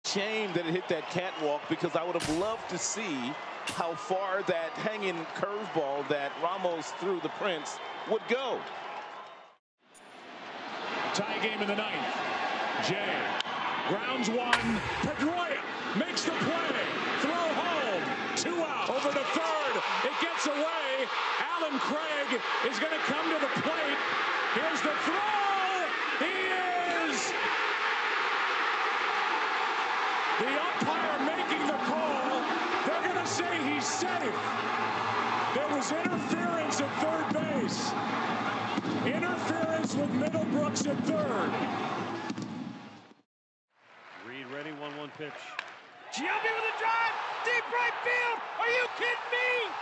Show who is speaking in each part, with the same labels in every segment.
Speaker 1: Shame that it hit that catwalk, because I would have loved to see how far that hanging curveball that Ramos threw the Prince would go.
Speaker 2: Tie game in the ninth. Jay grounds one. Pedroia makes the play. Throw home. 2 out. Over to third. It gets away. Alan Craig is going to come to the plate. Here's the throw. He is. The umpire making the call. They're going to say he's safe. There was interference at third base. Interference with Middlebrooks at third.
Speaker 3: Reed ready, 1-1 pitch.
Speaker 4: Giambi with a drive, deep right field. Are you kidding me?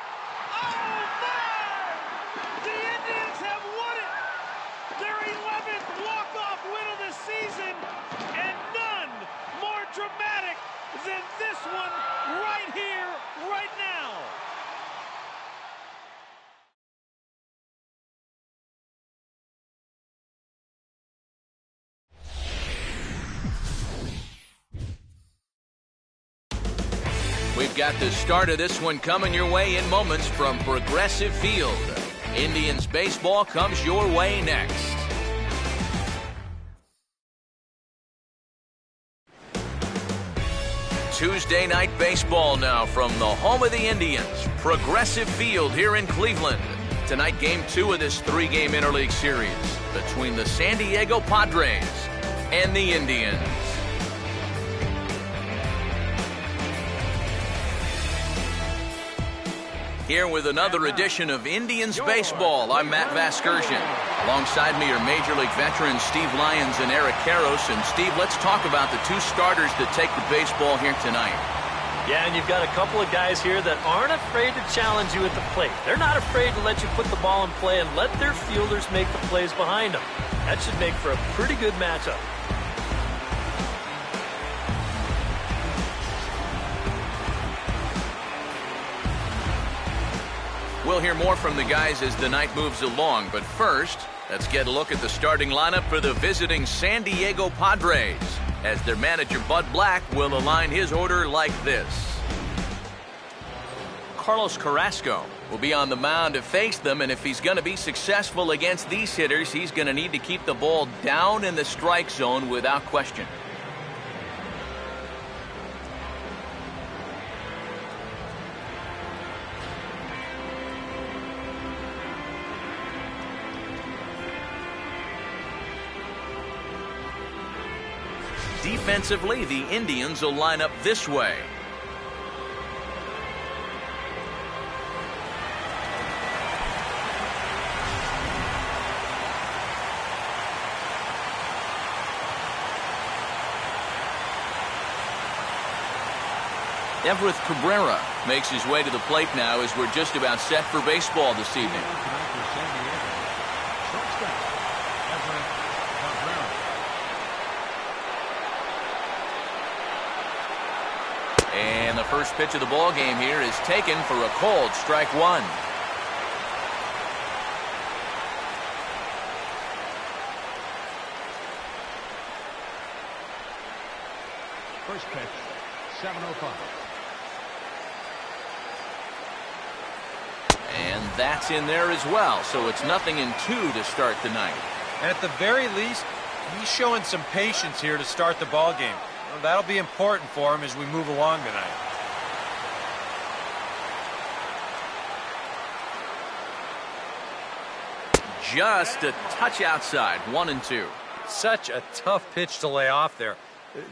Speaker 4: Oh my! The Indians have won it. Their 11th walk-off win of the season, and none more dramatic than this one right here, right now.
Speaker 5: We've got the start of this one coming your way in moments from Progressive Field. Indians baseball comes your way next. Tuesday night baseball now from the home of the Indians, Progressive Field here in Cleveland. Tonight, Game 2 of this 3-game interleague series between the San Diego Padres and the Indians. Here with another edition of Indians Baseball, I'm Matt Vasgersian. Alongside me are Major League veterans Steve Lyons and Eric Karros. And Steve, let's talk about the two starters that take the baseball here tonight.
Speaker 6: Yeah, and you've got a couple of guys here that aren't afraid to challenge you at the plate. They're not afraid to let you put the ball in play and let their fielders make the plays behind them. That should make for a pretty good matchup.
Speaker 5: We'll hear more from the guys as the night moves along, but first, let's get a look at the starting lineup for the visiting San Diego Padres, as their manager Bud Black will align his order like this. Carlos Carrasco will be on the mound to face them, and if he's going to be successful against these hitters, he's going to need to keep the ball down in the strike zone without question. Defensively, the Indians will line up this way. Everett Cabrera makes his way to the plate now as we're just about set for baseball this evening. And the first pitch of the ball game here is taken for a called strike one.
Speaker 2: First pitch, 7:05.
Speaker 5: And that's in there as well, so it's 0-2 to start the night.
Speaker 7: At the very least, he's showing some patience here to start the ball game. Well, that'll be important for him as we move along tonight.
Speaker 5: Just a touch outside, 1-2.
Speaker 7: Such a tough pitch to lay off there.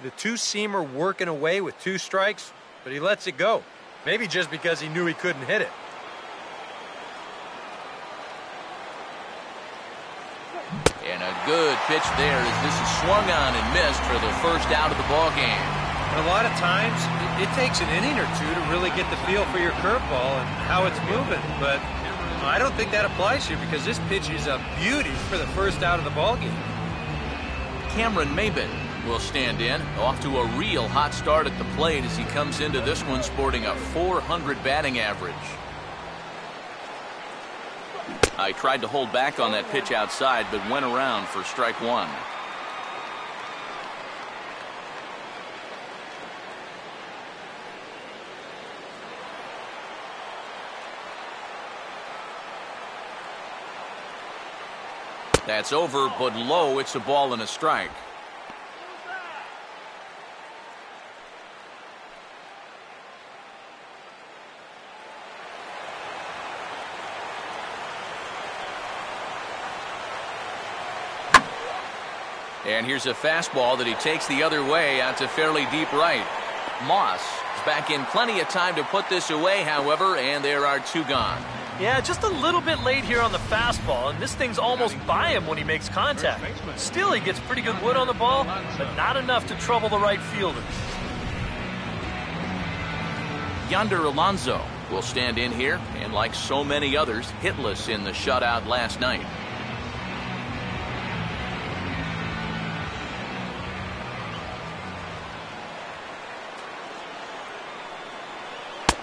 Speaker 7: The two-seamer working away with 2 strikes, but he lets it go. Maybe just because he knew he couldn't hit it.
Speaker 5: And a good pitch there as this is swung on and missed for the first out of the ball game.
Speaker 7: And a lot of times, it takes an inning or two to really get the feel for your curveball and how it's moving. But I don't think that applies here because this pitch is a beauty for the first out of the ball game.
Speaker 5: Cameron Maybin will stand in, off to a real hot start at the plate as he comes into this one sporting a .400 batting average. I tried to hold back on that pitch outside, but went around for strike one. That's over, but low. It's a ball and a strike. And here's a fastball that he takes the other way out to fairly deep right. Moss is back in plenty of time to put this away, however, and there are two gone.
Speaker 6: Yeah, just a little bit late here on the fastball, and this thing's almost by him when he makes contact. Still, he gets pretty good wood on the ball, but not enough to trouble the right fielder.
Speaker 5: Yonder Alonso will stand in here, and like so many others, hitless in the shutout last night.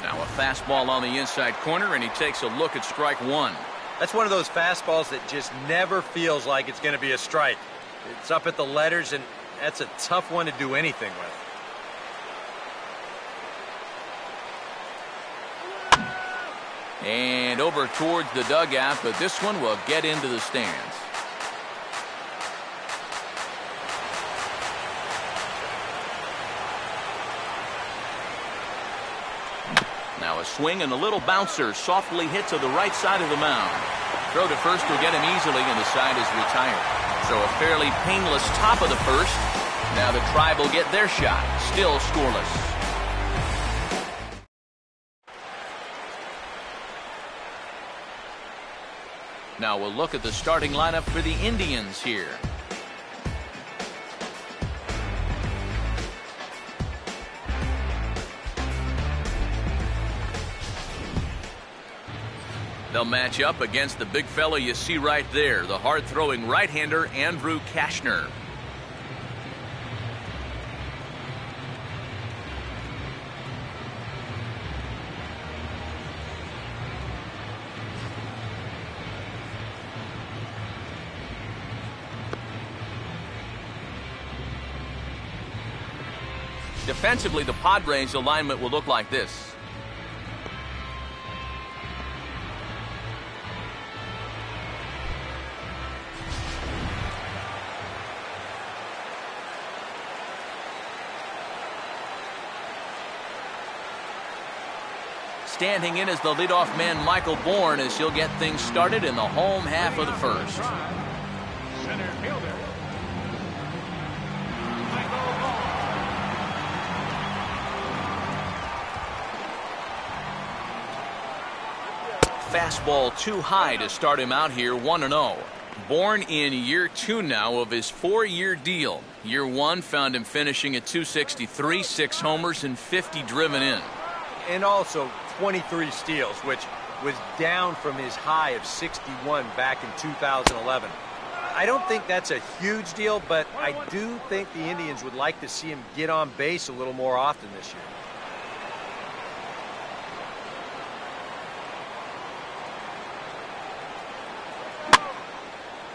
Speaker 5: Now a fastball on the inside corner, and he takes a look at strike one.
Speaker 7: That's one of those fastballs that just never feels like it's going to be a strike. It's up at the letters, and that's a tough one to do anything with.
Speaker 5: And over towards the dugout, but this one will get into the stands. Now a swing and a little bouncer softly hit to the right side of the mound. Throw to first will get him easily, and the side is retired. So a fairly painless top of the first. Now the Tribe will get their shot. Still scoreless. Now we'll look at the starting lineup for the Indians here. They'll match up against the big fella you see right there, the hard-throwing right-hander Andrew Kashner. Defensively, the Padres alignment will look like this. Standing in as the leadoff man, Michael Bourne, as he'll get things started in the home half of the first.
Speaker 2: Center fielder.
Speaker 5: Fastball too high to start him out here, 1-0. Bourne in year 2 now of his 4-year deal. Year 1 found him finishing at .263, 6 homers and 50 driven in.
Speaker 7: And also 23 steals, which was down from his high of 61 back in 2011. I don't think that's a huge deal, but I do think the Indians would like to see him get on base a little more often this year.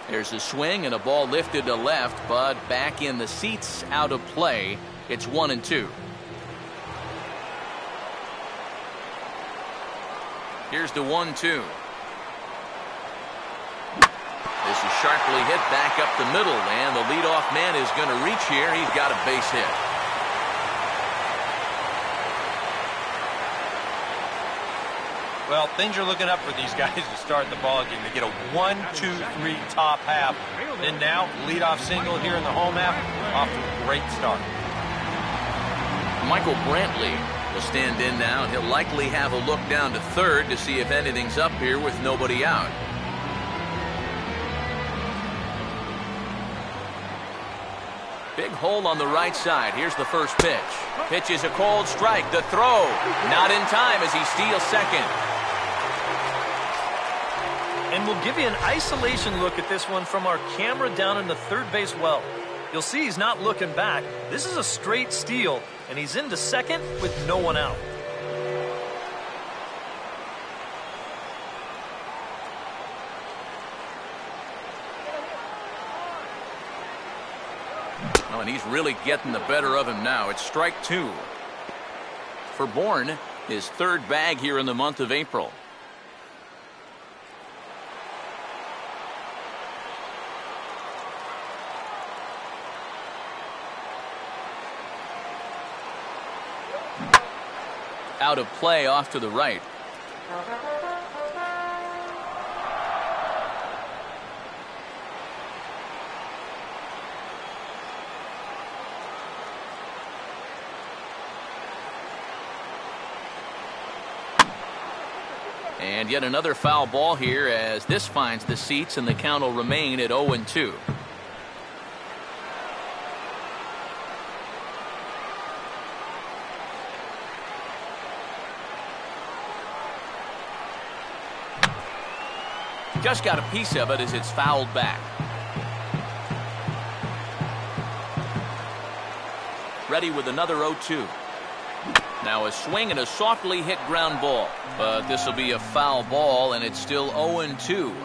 Speaker 5: There's a swing and a ball lifted to left, but back in the seats, out of play. It's 1-2. Here's the 1-2. This is sharply hit back up the middle, and the leadoff man is going to reach here. He's got a base hit.
Speaker 7: Well, things are looking up for these guys to start the ball game. They get a 1-2-3 top half. Then now, leadoff single here in the home half. Off to a great start.
Speaker 5: Michael Brantley will stand in now, and he'll likely have a look down to third to see if anything's up here with nobody out. Big hole on the right side. Here's the first pitch. Pitch is a cold strike. The throw not in time as he steals second.
Speaker 6: And we'll give you an isolation look at this one from our camera down in the third base well. You'll see he's not looking back. This is a straight steal, and he's into second with no one out.
Speaker 5: Oh, and he's really getting the better of him now. It's strike 2. For Bourne, his third bag here in the month of April. out of play off to the right. And yet another foul ball here as this finds the seats, and the count will remain at 0-2. Just got a piece of it as it's fouled back. Ready with another 0-2. Now a swing and a softly hit ground ball. But this will be a foul ball, and it's still 0-2.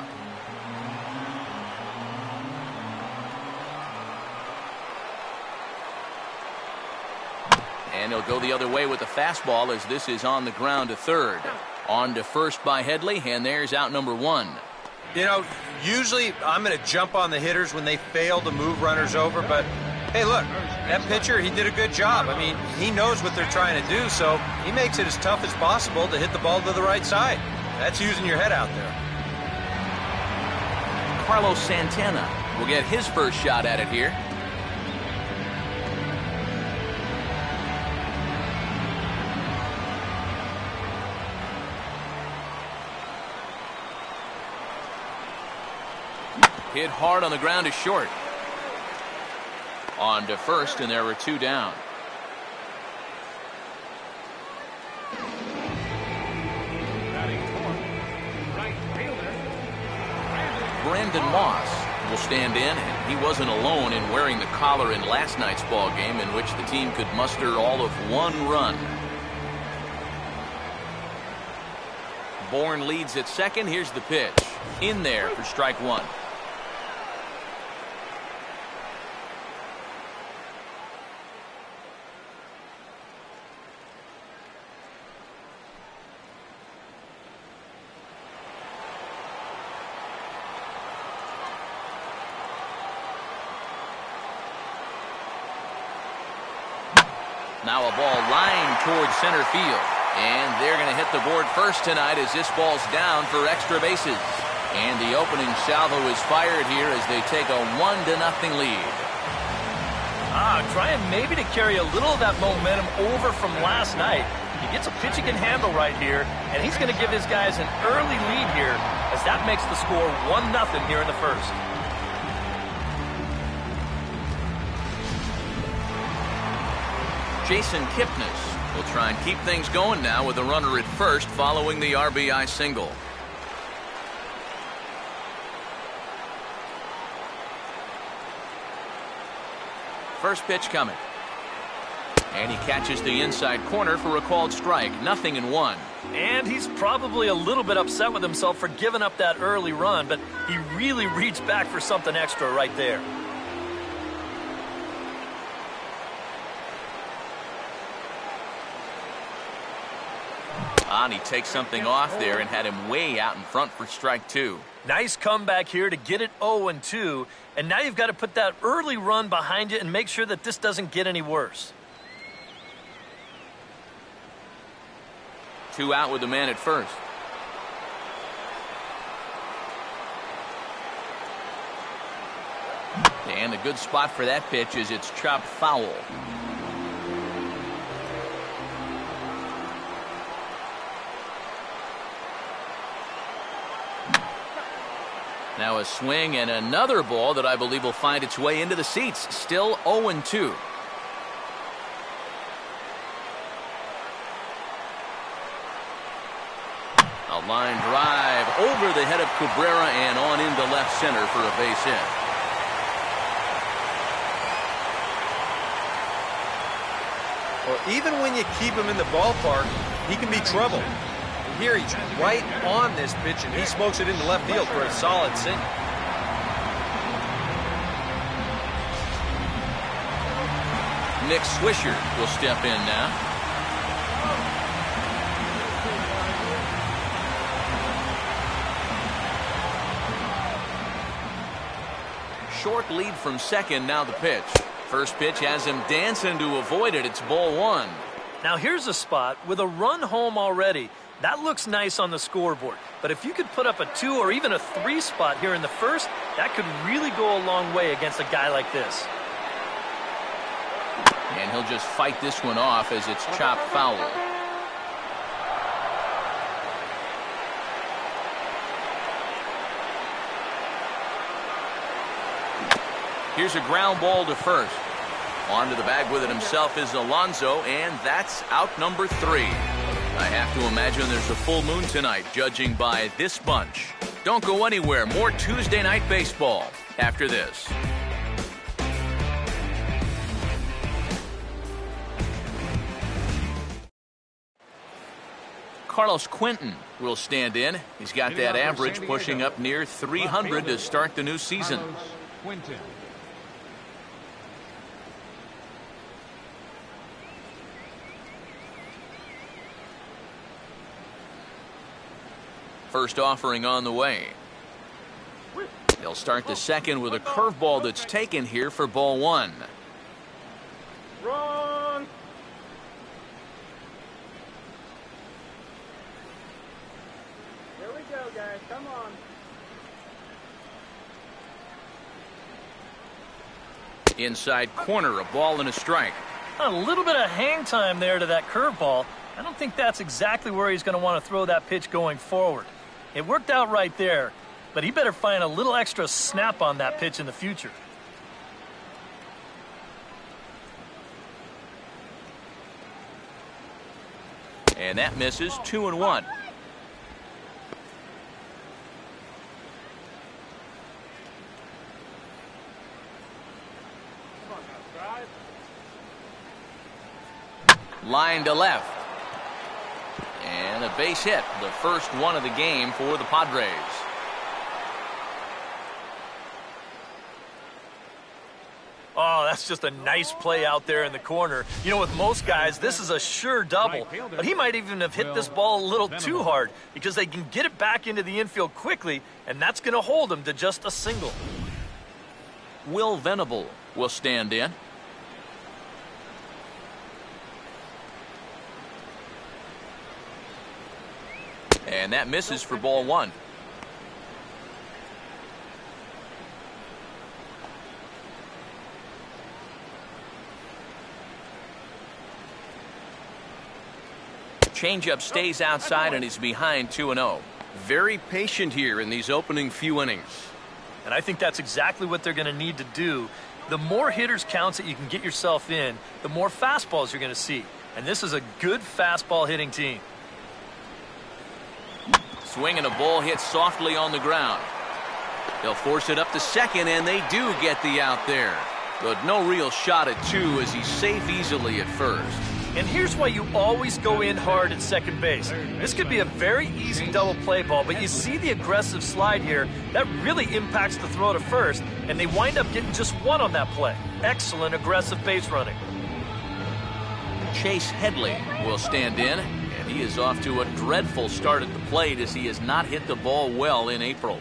Speaker 5: And he'll go the other way with the fastball as this is on the ground to third. On to first by Headley, and there's out number 1.
Speaker 7: You know, usually I'm going to jump on the hitters when they fail to move runners over, but hey, look, that pitcher, he did a good job. I mean, he knows what they're trying to do, so he makes it as tough as possible to hit the ball to the right side. That's using your head out there.
Speaker 5: Carlos Santana will get his first shot at it here. Hit hard on the ground is short. On to first, and there were 2 down. Brandon Moss will stand in, and he wasn't alone in wearing the collar in last night's ball game, in which the team could muster all of 1 run. Bourne leads at second. Here's the pitch. In there for strike 1. Now a ball lined towards center field. And they're going to hit the board first tonight as this ball's down for extra bases. And the opening salvo is fired here as they take a 1-0 lead.
Speaker 6: Trying maybe to carry a little of that momentum over from last night. He gets a pitch he can handle right here, and he's going to give his guys an early lead here as that makes the score 1-0 here in the first.
Speaker 5: Jason Kipnis will try and keep things going now with a runner at first following the RBI single. First pitch coming. And he catches the inside corner for a called strike. 0-1.
Speaker 6: And he's probably a little bit upset with himself for giving up that early run, but he really reached back for something extra right there.
Speaker 5: And he takes something off there and had him way out in front for strike 2.
Speaker 6: Nice comeback here to get it 0-2, and now you've got to put that early run behind you and make sure that this doesn't get any worse.
Speaker 5: 2 out with the man at first. And the good spot for that pitch is it's chopped foul. Now a swing and another ball that I believe will find its way into the seats. Still 0-2. A line drive over the head of Cabrera and on into left center for a base hit.
Speaker 7: Well, even when you keep him in the ballpark, he can be trouble. Here he's right on this pitch, and he smokes it into left field for a solid single.
Speaker 5: Nick Swisher will step in now. Short lead from second, now the pitch. First pitch has him dancing to avoid it. It's ball 1.
Speaker 6: Now here's a spot with a run home already. That looks nice on the scoreboard. But if you could put up a 2 or even a 3 spot here in the first, that could really go a long way against a guy like this.
Speaker 5: And he'll just fight this one off as it's chopped foul. Here's a ground ball to first. On to the bag with it himself is Alonso, and that's out number 3. I have to imagine there's a full moon tonight, judging by this bunch. Don't go anywhere. More Tuesday Night Baseball after this. Carlos Quentin will stand in. He's got that average pushing up near 300 to start the new season. First offering on the way. They'll start the second with a curveball that's taken here for ball 1.
Speaker 4: Wrong. Here we go, guys. Come on.
Speaker 5: Inside corner, a ball and a strike.
Speaker 6: A little bit of hang time there to that curveball. I don't think that's exactly where he's going to want to throw that pitch going forward. It worked out right there, but he better find a little extra snap on that pitch in the future.
Speaker 5: And that misses. 2-1. Line to left. And a base hit, the first one of the game for the Padres.
Speaker 6: Oh, that's just a nice play out there in the corner. You know, with most guys, this is a sure double, but he might even have hit this ball a little too hard because they can get it back into the infield quickly, and that's going to hold him to just a single.
Speaker 5: Will Venable will stand in. And that misses for ball 1. Changeup stays outside and is behind 2-0. Very patient here in these opening few innings.
Speaker 6: And I think that's exactly what they're going to need to do. The more hitters counts that you can get yourself in, the more fastballs you're going to see. And this is a good fastball hitting team.
Speaker 5: Swing and a ball hit softly on the ground. They'll force it up to second, and they do get the out there. But no real shot at 2 as he's safe easily at first.
Speaker 6: And here's why you always go in hard at second base. This could be a very easy double play ball, but you see the aggressive slide here. That really impacts the throw to first, and they wind up getting just 1 on that play. Excellent aggressive base running.
Speaker 5: Chase Headley will stand in. He is off to a dreadful start at the plate as he has not hit the ball well in April.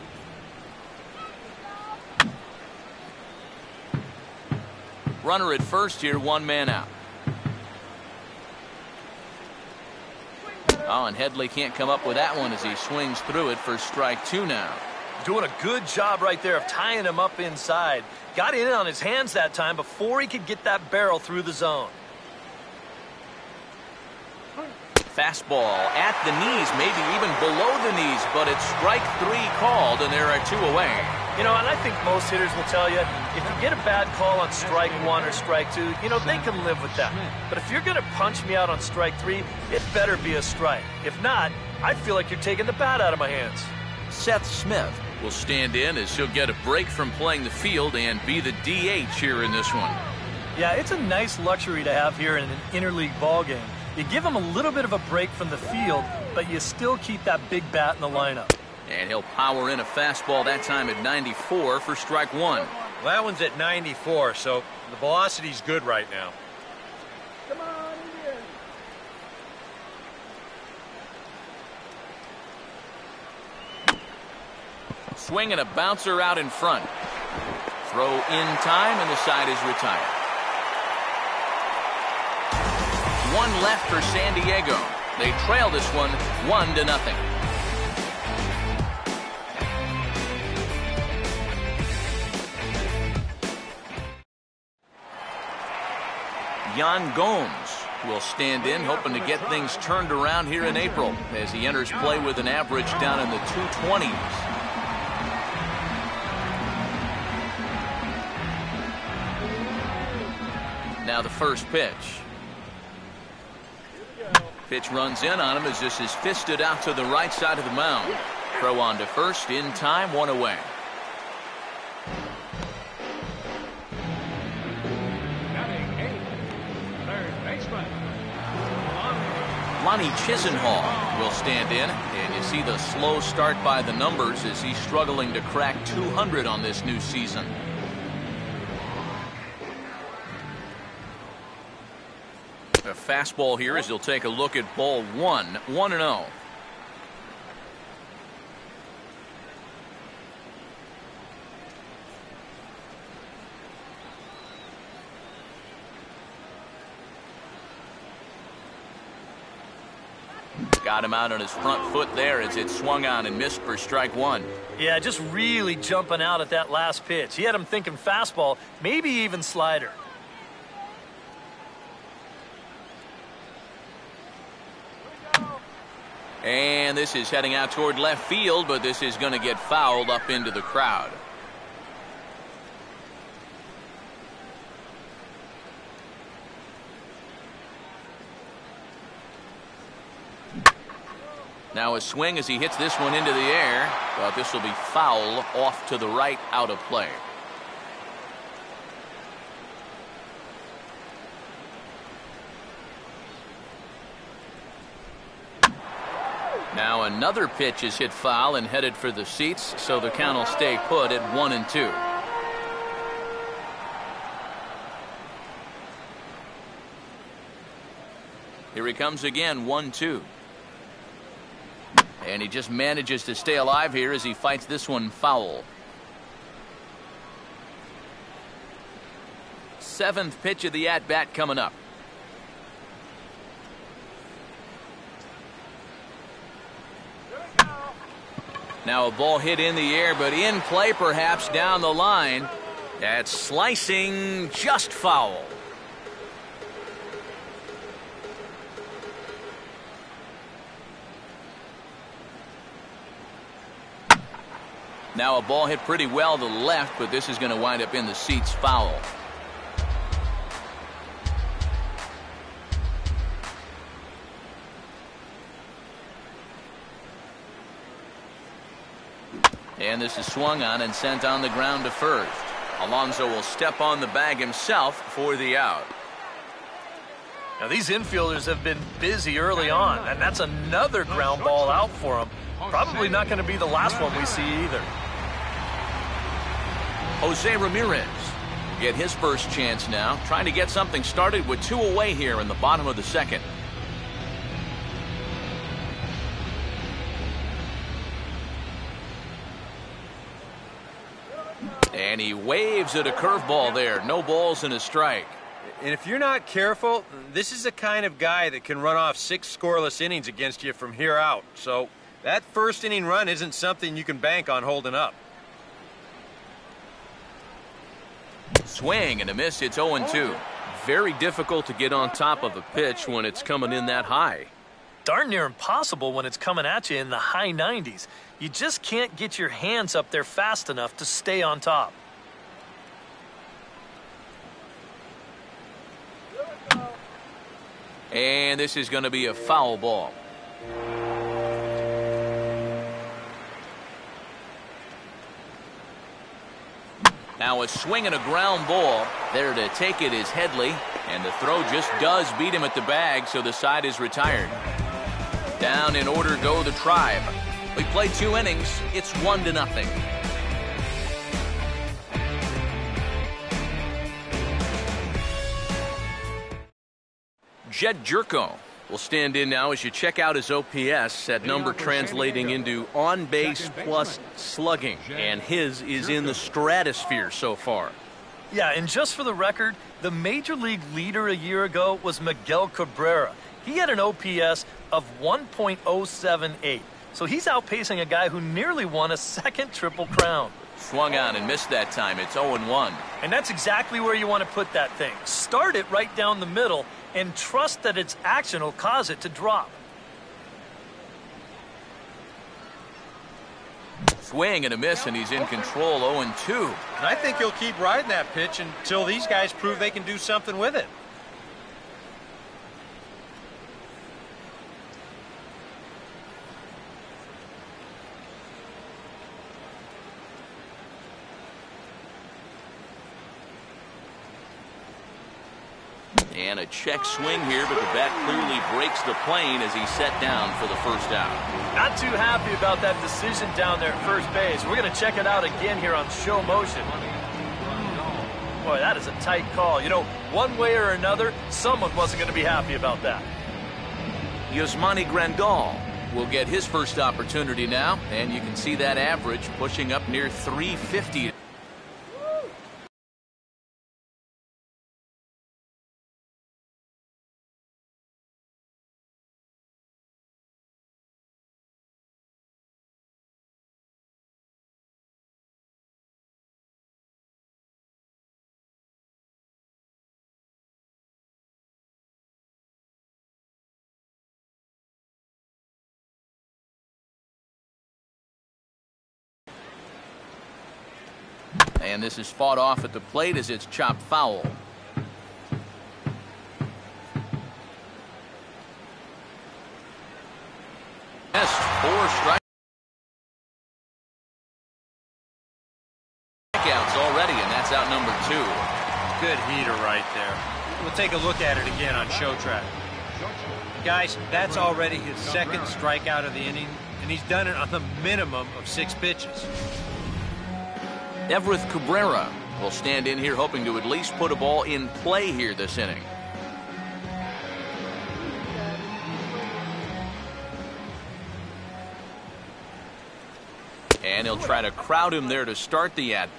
Speaker 5: Runner at first here, 1 man out. Oh, and Headley can't come up with that one as he swings through it for strike 2 now.
Speaker 6: Doing a good job right there of tying him up inside. Got in on his hands that time before he could get that barrel through the zone.
Speaker 5: Fastball at the knees, maybe even below the knees, but it's strike 3 called, and there are 2 away.
Speaker 6: You know, and I think most hitters will tell you, if you get a bad call on strike 1 or strike 2, you know, they can live with that. But if you're going to punch me out on strike 3, it better be a strike. If not, I feel like you're taking the bat out of my hands.
Speaker 5: Seth Smith will stand in as he'll get a break from playing the field and be the DH here in this one.
Speaker 6: Yeah, it's a nice luxury to have here in an interleague ball game. You give him a little bit of a break from the field, but you still keep that big bat in the lineup.
Speaker 5: And he'll power in a fastball that time at 94 for strike 1.
Speaker 7: Well, that one's at 94, so the velocity's good right now.
Speaker 4: Come on, Indians.
Speaker 5: Swing and a bouncer out in front. Throw in time, and the side is retired. one left for San Diego. They trail this one 1-0. Yan Gomes will stand in, hoping to get things turned around here in April as he enters play with an average down in the 220s. Now the first pitch. Pitch runs in on him as this is fisted out to the right side of the mound. Throw on to first, in time, one away. Lonnie Chisenhall will stand in, and you see the slow start by the numbers as he's struggling to crack 200 on this new season. A fastball here as he'll take a look at ball one. 1-0. Got him out on his front foot there as it swung on and missed for strike one.
Speaker 6: Yeah, just really jumping out at that last pitch. He had him thinking fastball, maybe even slider.
Speaker 5: And this is heading out toward left field, but this is going to get fouled up into the crowd. Now a swing as he hits this one into the air, but this will be foul off to the right, out of play. Now another pitch is hit foul and headed for the seats, so the count will stay put at 1-2. Here he comes again, 1-2. And he just manages to stay alive here as he fights this one foul. Seventh pitch of the at-bat coming up. Now a ball hit in the air, but in play perhaps down the line. That's slicing, just foul. Now a ball hit pretty well to the left, but this is going to wind up in the seats, foul. And this is swung on and sent on the ground to first. Alonso will step on the bag himself for the out.
Speaker 6: Now these infielders have been busy early on, and that's another ground ball out for them. Probably not going to be the last one we see either.
Speaker 5: Jose Ramirez get his first chance now, trying to get something started with two away here in the bottom of the second. And he waves at a curveball there. No balls and a strike.
Speaker 7: And if you're not careful, this is the kind of guy that can run off 6 scoreless innings against you from here out. So that first inning run isn't something you can bank on holding up.
Speaker 5: Swing and a miss. It's 0-2. Very difficult to get on top of a pitch when it's coming in that high.
Speaker 6: Darn near impossible when it's coming at you in the high 90s. You just can't get your hands up there fast enough to stay on top.
Speaker 5: And this is going to be a foul ball. Now a swing and a ground ball. There to take it is Headley, and the throw just does beat him at the bag, so the side is retired. Down in order go the Tribe. We played 2 innings. It's 1-0. Jed Jerko will stand in now as you check out his OPS, that number translating into on base plus slugging, and his is in the stratosphere so far.
Speaker 6: Yeah, and just for the record, the Major League leader a year ago was Miguel Cabrera. He had an OPS of 1.078. So he's outpacing a guy who nearly won a second Triple Crown.
Speaker 5: Swung on and missed that time. It's 0-1.
Speaker 6: And that's exactly where you want to put that thing. Start it right down the middle and trust that its action will cause it to drop.
Speaker 5: Swing and a miss, and he's in control, 0-2.
Speaker 7: And I think he'll keep riding that pitch until these guys prove they can do something with it.
Speaker 5: And a check swing here, but the bat clearly breaks the plane as he's set down for the first out.
Speaker 6: Not too happy about that decision down there at first base. We're going to check it out again here on show motion. Boy, that is a tight call. You know, one way or another, someone wasn't going to be happy about that.
Speaker 5: Yasmani Grandal will get his first opportunity now, and you can see that average pushing up near 350. And this is fought off at the plate as it's chopped foul. Missed. 4 strikeouts already, and that's out number 2.
Speaker 7: Good heater right there. We'll take a look at it again on show track. Guys, that's already his second strikeout of the inning, and he's done it on the minimum of 6 pitches.
Speaker 5: Everett Cabrera will stand in here hoping to at least put a ball in play here this inning. And he'll try to crowd him there to start the at.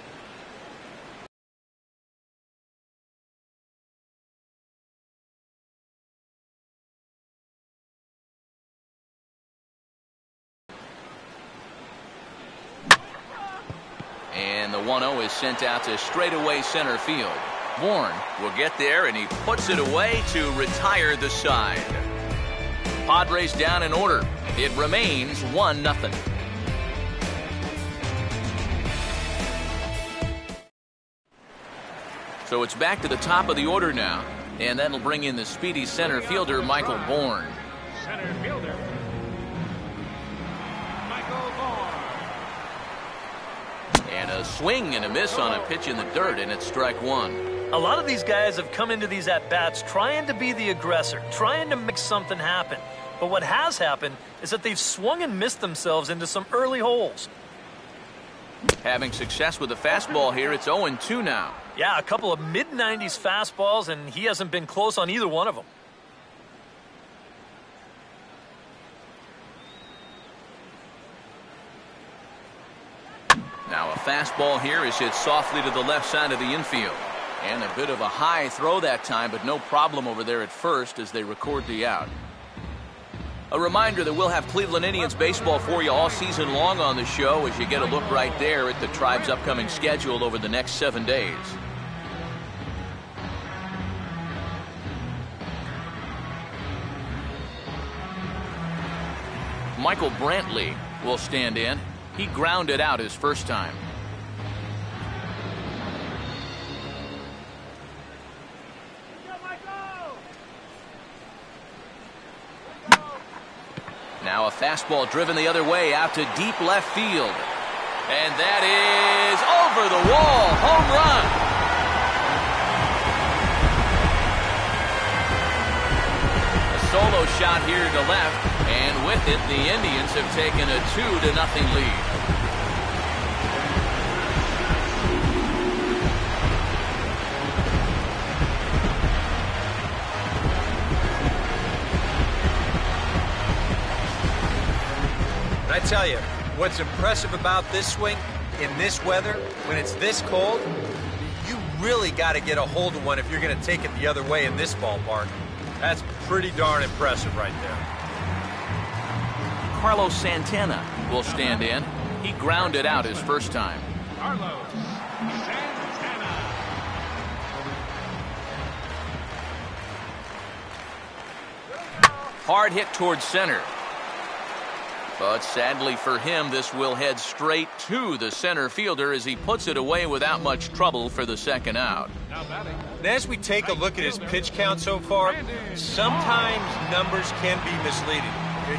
Speaker 5: And the 1-0 is sent out to straightaway center field. Bourne will get there, and he puts it away to retire the side. Padres down in order. It remains 1-0. So it's back to the top of the order now, and that'll bring in the speedy center fielder, Michael Bourne.
Speaker 2: Center fielder, Michael Bourne.
Speaker 5: And a swing and a miss on a pitch in the dirt, and it's strike 1.
Speaker 6: A lot of these guys have come into these at-bats trying to be the aggressor, trying to make something happen. But what has happened is that they've swung and missed themselves into some early holes.
Speaker 5: Having success with the fastball here, it's 0-2 now.
Speaker 6: Yeah, a couple of mid-90s fastballs, and he hasn't been close on either one of them.
Speaker 5: Now a fastball here is hit softly to the left side of the infield. And a bit of a high throw that time, but no problem over there at first as they record the out. A reminder that we'll have Cleveland Indians baseball for you all season long on the show as you get a look right there at the Tribe's upcoming schedule over the next 7 days. Michael Brantley will stand in. He grounded out his first time. Now a fastball driven the other way out to deep left field. And that is over the wall. Home run. A solo shot here to left. And with it, the Indians have taken a 2-0 lead.
Speaker 7: I tell you, what's impressive about this swing in this weather, when it's this cold, you really got to get a hold of one if you're going to take it the other way in this ballpark. That's pretty darn impressive right there.
Speaker 5: Carlos Santana will stand in. He grounded out his first time.
Speaker 2: Carlos Santana.
Speaker 5: Hard hit towards center. But sadly for him, this will head straight to the center fielder as he puts it away without much trouble for the second out.
Speaker 7: And as we take a look at his pitch count so far, sometimes numbers can be misleading.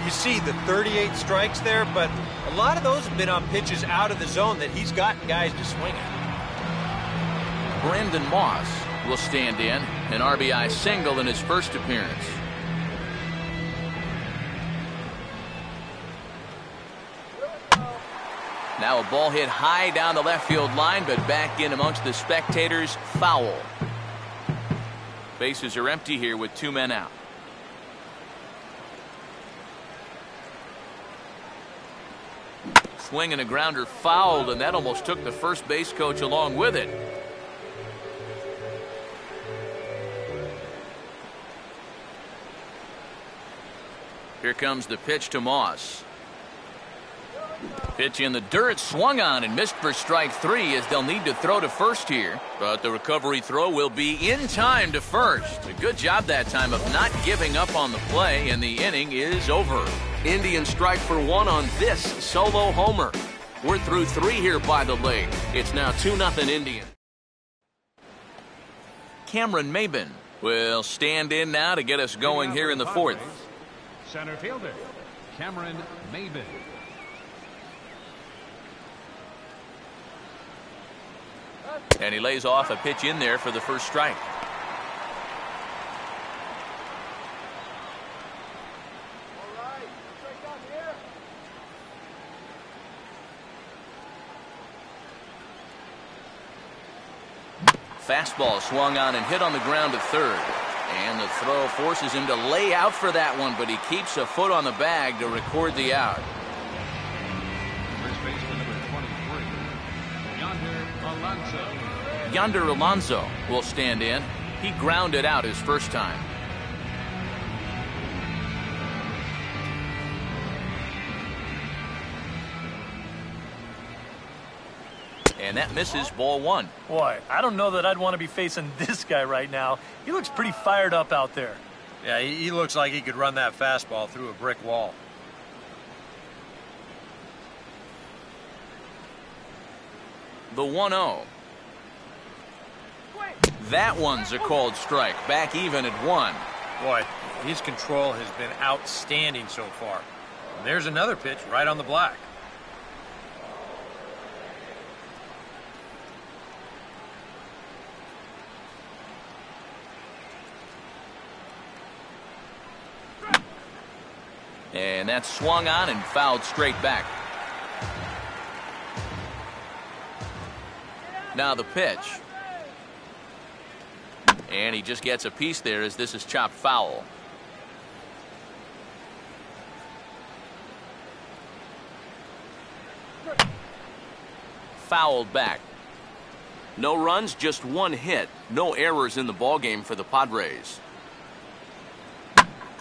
Speaker 7: You see the 38 strikes there, but a lot of those have been on pitches out of the zone that he's gotten guys to swing at.
Speaker 5: Brandon Moss will stand in, an RBI single in his first appearance. Now a ball hit high down the left field line, but back in amongst the spectators, foul. Bases are empty here with 2 men out. Swing and a grounder fouled, and that almost took the first base coach along with it. Here comes the pitch to Moss. Pitch in the dirt, swung on and missed for strike 3 as they'll need to throw to first here. But the recovery throw will be in time to first. A good job that time of not giving up on the play, and the inning is over. Indians strike for 1 on this solo homer. We're through 3 here by the lake. It's now 2-0 Indians. Cameron Maben will stand in now to get us going here in the 4th.
Speaker 2: Center fielder Cameron Maben.
Speaker 5: And he lays off a pitch in there for the first strike. Fastball swung on and hit on the ground to third. And the throw forces him to lay out for that one, but he keeps a foot on the bag to record the out.
Speaker 2: First baseman number 23, Yonder Alonso.
Speaker 5: Yonder Alonso will stand in. He grounded out his first time. And that misses, ball 1.
Speaker 6: Boy, I don't know that I'd want to be facing this guy right now. He looks pretty fired up out there.
Speaker 7: Yeah, he looks like he could run that fastball through a brick wall.
Speaker 5: The 1-0. That one's a called strike. Back even at 1.
Speaker 7: Boy, his control has been outstanding so far. And there's another pitch right on the black.
Speaker 5: And that's swung on and fouled straight back. Now the pitch. And he just gets a piece there as this is chopped foul. Fouled back. No runs, just 1 hit. No errors in the ballgame for the Padres.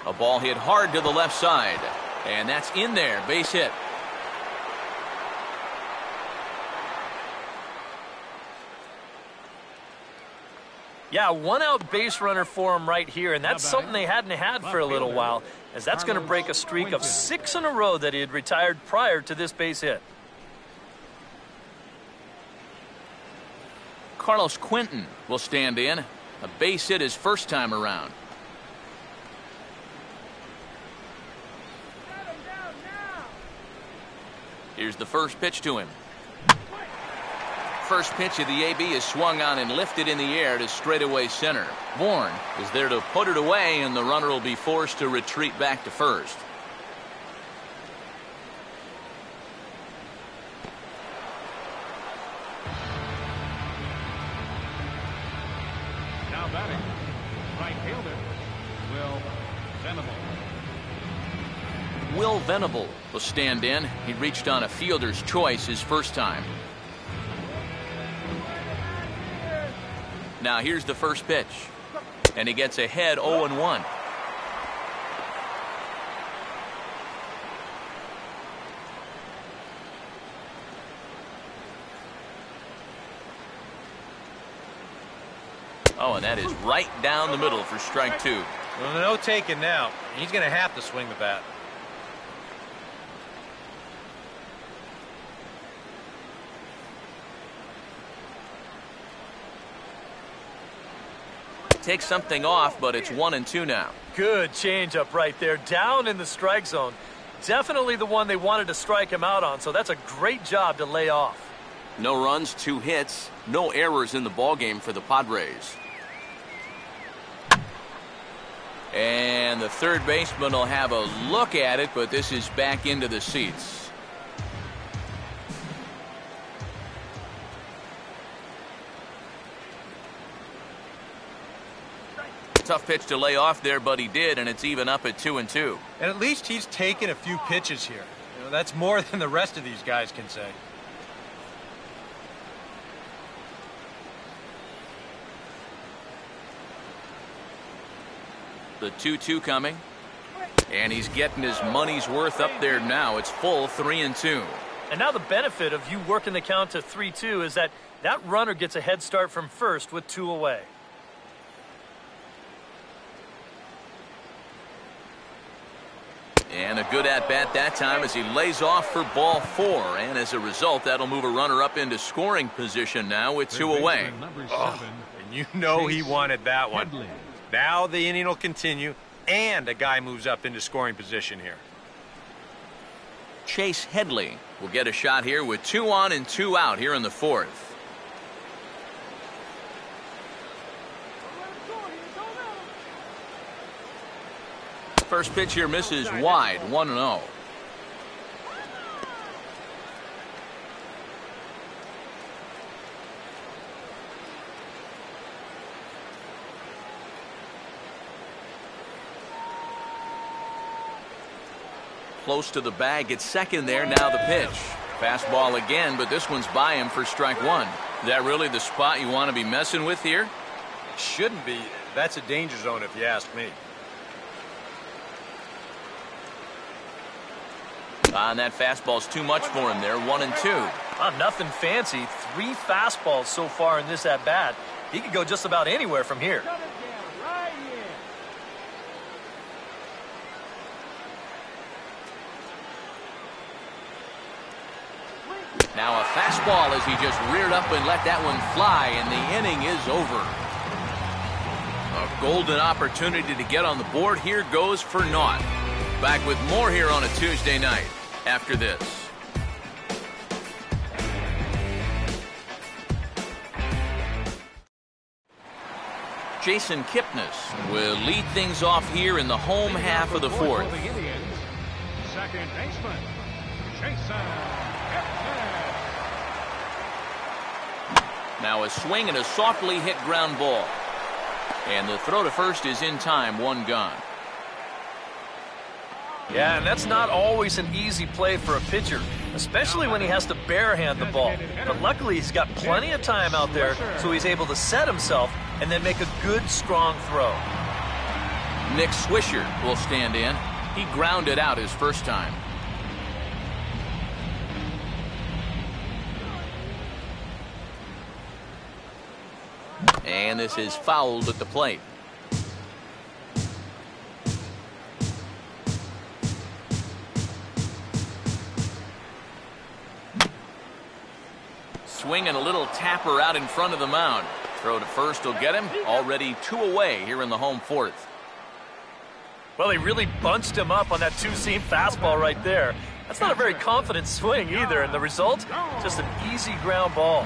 Speaker 5: A ball hit hard to the left side. And that's in there, base hit.
Speaker 6: Yeah, 1-out base runner for him right here, and that's something they hadn't had for a little while, as that's going to break a streak of 6 in a row that he had retired prior to this base hit.
Speaker 5: Carlos Quentin will stand in. A base hit his first time around. Here's the first pitch to him. First pitch of the AB is swung on and lifted in the air to straightaway center. Bourne is there to put it away, and the runner will be forced to retreat back to first.
Speaker 2: Now batting, right fielder Will Venable.
Speaker 5: Will Venable will stand in. He reached on a fielder's choice his first time. Now here's the first pitch. And he gets ahead 0-1. Oh, and that is right down the middle for strike 2.
Speaker 7: Well, no taking now. He's going to have to swing the bat.
Speaker 5: Takes something off, but it's 1-2 now.
Speaker 6: Good changeup right there, down in the strike zone. Definitely the one they wanted to strike him out on, so that's a great job to lay off.
Speaker 5: No runs, 2 hits, no errors in the ballgame for the Padres. And the third baseman will have a look at it, but this is back into the seats. Tough pitch to lay off there, but he did, and it's even up at 2-2.
Speaker 7: And at least he's taken a few pitches here. That's more than the rest of these guys can say.
Speaker 5: The 2-2 coming. And he's getting his money's worth up there now. It's full 3-2.
Speaker 6: And now the benefit of you working the count to 3-2 is that runner gets a head start from first with 2 away.
Speaker 5: And a good at-bat that time as he lays off for ball 4. And as a result, that'll move a runner up into scoring position now with 2 away.
Speaker 7: Oh, and you know he wanted that one. Now the inning will continue, and a guy moves up into scoring position here.
Speaker 5: Chase Headley will get a shot here with 2 on and 2 out here in the 4th. First pitch here misses wide, 1-0. Close to the bag, it's second there. Now the pitch. Fastball again, but this one's by him for strike 1. Is that really the spot you want to be messing with here?
Speaker 7: Shouldn't be. That's a danger zone if you ask me.
Speaker 5: And that fastball's too much for him there. 1-2.
Speaker 6: Nothing fancy. 3 fastballs so far in this at-bat. He could go just about anywhere from here.
Speaker 5: Now a fastball as he just reared up and let that one fly, and the inning is over. A golden opportunity to get on the board here goes for naught. Back with more here on a Tuesday night after this. Jason Kipnis will lead things off here in the home half of the 4th.
Speaker 2: Second baseman, Jason Kipnis.
Speaker 5: Now a swing and a softly hit ground ball. And the throw to first is in time, 1 gone.
Speaker 6: Yeah, and that's not always an easy play for a pitcher, especially when he has to barehand the ball. But luckily, he's got plenty of time out there, so he's able to set himself and then make a good, strong throw.
Speaker 5: Nick Swisher will stand in. He grounded out his first time. And this is fouled at the plate. Swinging a little tapper out in front of the mound. Throw to first will get him. Already 2 away here in the home 4th.
Speaker 6: Well, he really bunched him up on that 2-seam fastball right there. That's not a very confident swing either, and the result, just an easy ground ball.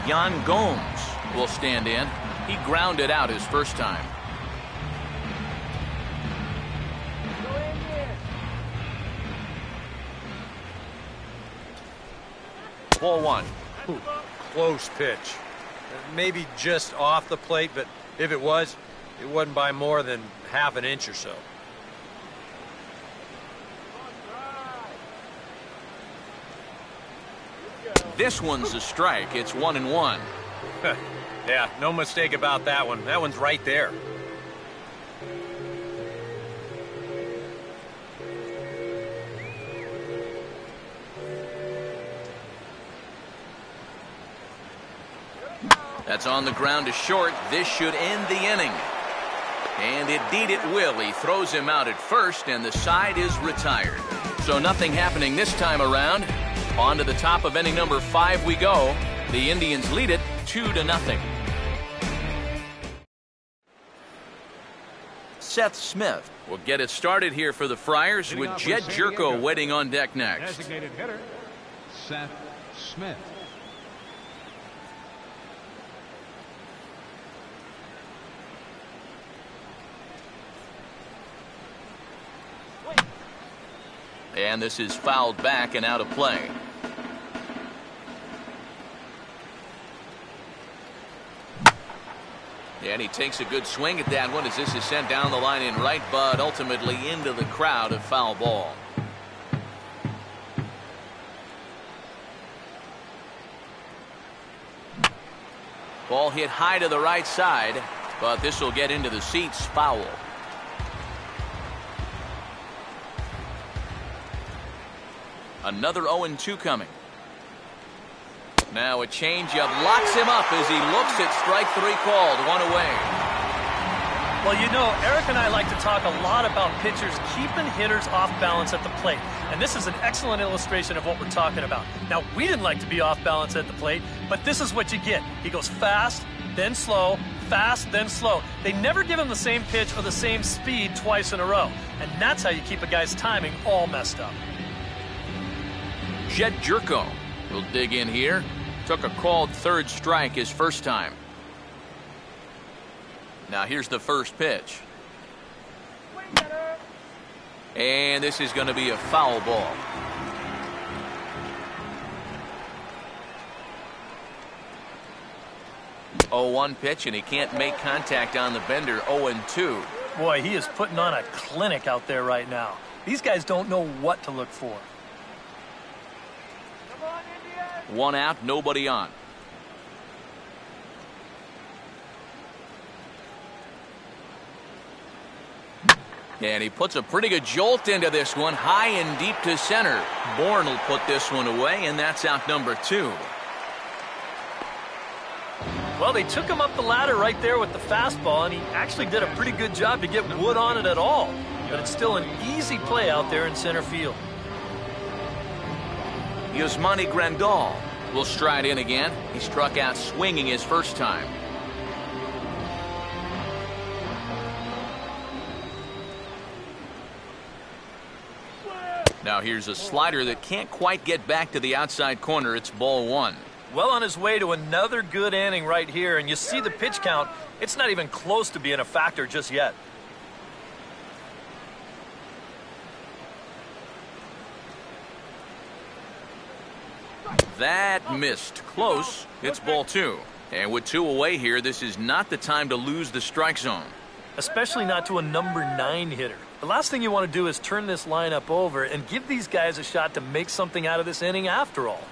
Speaker 5: Yan Gomes will stand in. He grounded out his first time. Ball 1.
Speaker 7: Ooh, close pitch. Maybe just off the plate, but if it was, it wasn't by more than half an inch or so.
Speaker 5: This one's a strike. It's 1-1.
Speaker 7: Yeah, no mistake about that one. That one's right there.
Speaker 5: That's on the ground to short. This should end the inning. And indeed it will. He throws him out at first, and the side is retired. So nothing happening this time around. On to the top of inning number 5 we go. The Indians lead it 2-0. Seth Smith will get it started here for the Friars with Jed Jerko waiting on deck next.
Speaker 2: Designated hitter, Seth Smith.
Speaker 5: And this is fouled back and out of play. And he takes a good swing at that one as this is sent down the line in right, but ultimately into the crowd, a foul ball. Ball hit high to the right side, but this will get into the seats, foul. Another 0-2 coming. Now a changeup locks him up as he looks at strike 3 called. 1 away.
Speaker 6: Well, you know, Eric and I like to talk a lot about pitchers keeping hitters off balance at the plate. And this is an excellent illustration of what we're talking about. Now, we didn't like to be off balance at the plate, but this is what you get. He goes fast, then slow, fast, then slow. They never give him the same pitch or the same speed twice in a row. And that's how you keep a guy's timing all messed up.
Speaker 5: Jed Jerko will dig in here. Took a called third strike his first time. Now here's the first pitch. And this is going to be a foul ball. Oh, 1 pitch, and he can't make contact on the bender. 0-2.
Speaker 6: Boy, he is putting on a clinic out there right now. These guys don't know what to look for.
Speaker 5: 1 out, nobody on. And he puts a pretty good jolt into this one, high and deep to center. Bourne will put this one away, and that's out number 2.
Speaker 6: Well, they took him up the ladder right there with the fastball, and he actually did a pretty good job to get wood on it at all. But it's still an easy play out there in center field.
Speaker 5: Yasmani Grandal will stride in again. He struck out swinging his first time. Now here's a slider that can't quite get back to the outside corner. It's ball 1.
Speaker 6: Well on his way to another good inning right here, and you see the pitch count. It's not even close to being a factor just yet.
Speaker 5: That missed. Close. It's ball 2. And with 2 away here, this is not the time to lose the strike zone.
Speaker 6: Especially not to a number 9 hitter. The last thing you want to do is turn this lineup over and give these guys a shot to make something out of this inning after all.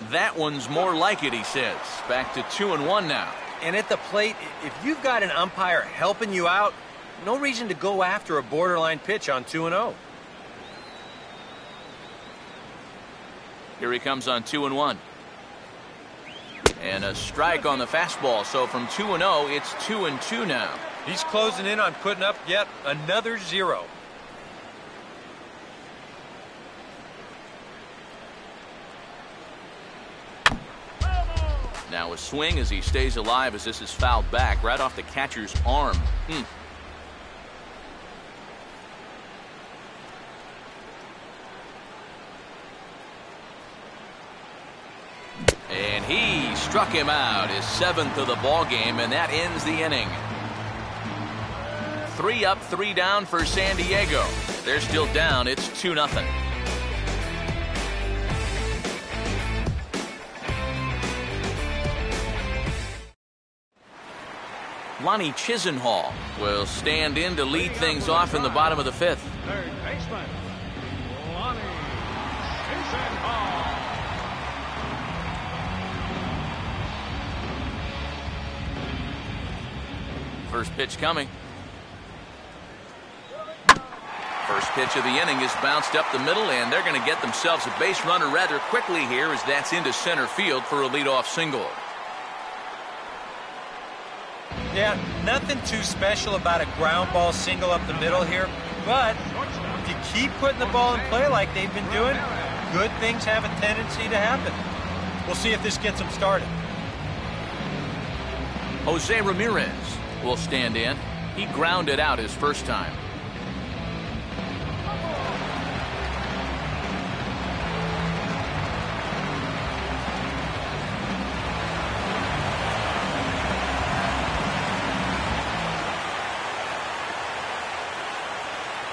Speaker 5: That one's more like it, he says. Back to 2-1 now.
Speaker 7: And at the plate, if you've got an umpire helping you out, no reason to go after a borderline pitch on 2-0.
Speaker 5: Here he comes on 2-1. And a strike on the fastball. So from 2-0, it's 2-2 now.
Speaker 7: He's closing in on putting up yet another 0.
Speaker 5: Now a swing as he stays alive as this is fouled back right off the catcher's arm. And he struck him out, his 7th of the ball game, and that ends the inning. 3 up, 3 down for San Diego. They're still down. It's 2-0. Lonnie Chisenhall will stand in to lead things off in the bottom of the 5th.
Speaker 2: third baseman, Lonnie Chisenhall.
Speaker 5: First pitch coming. First pitch of the inning is bounced up the middle, and they're going to get themselves a base runner rather quickly here as that's into center field for a leadoff single.
Speaker 7: Yeah, nothing too special about a ground ball single up the middle here, but if you keep putting the ball in play like they've been doing, good things have a tendency to happen. We'll see if this gets them started.
Speaker 5: Jose Ramirez will stand in. He grounded out his first time.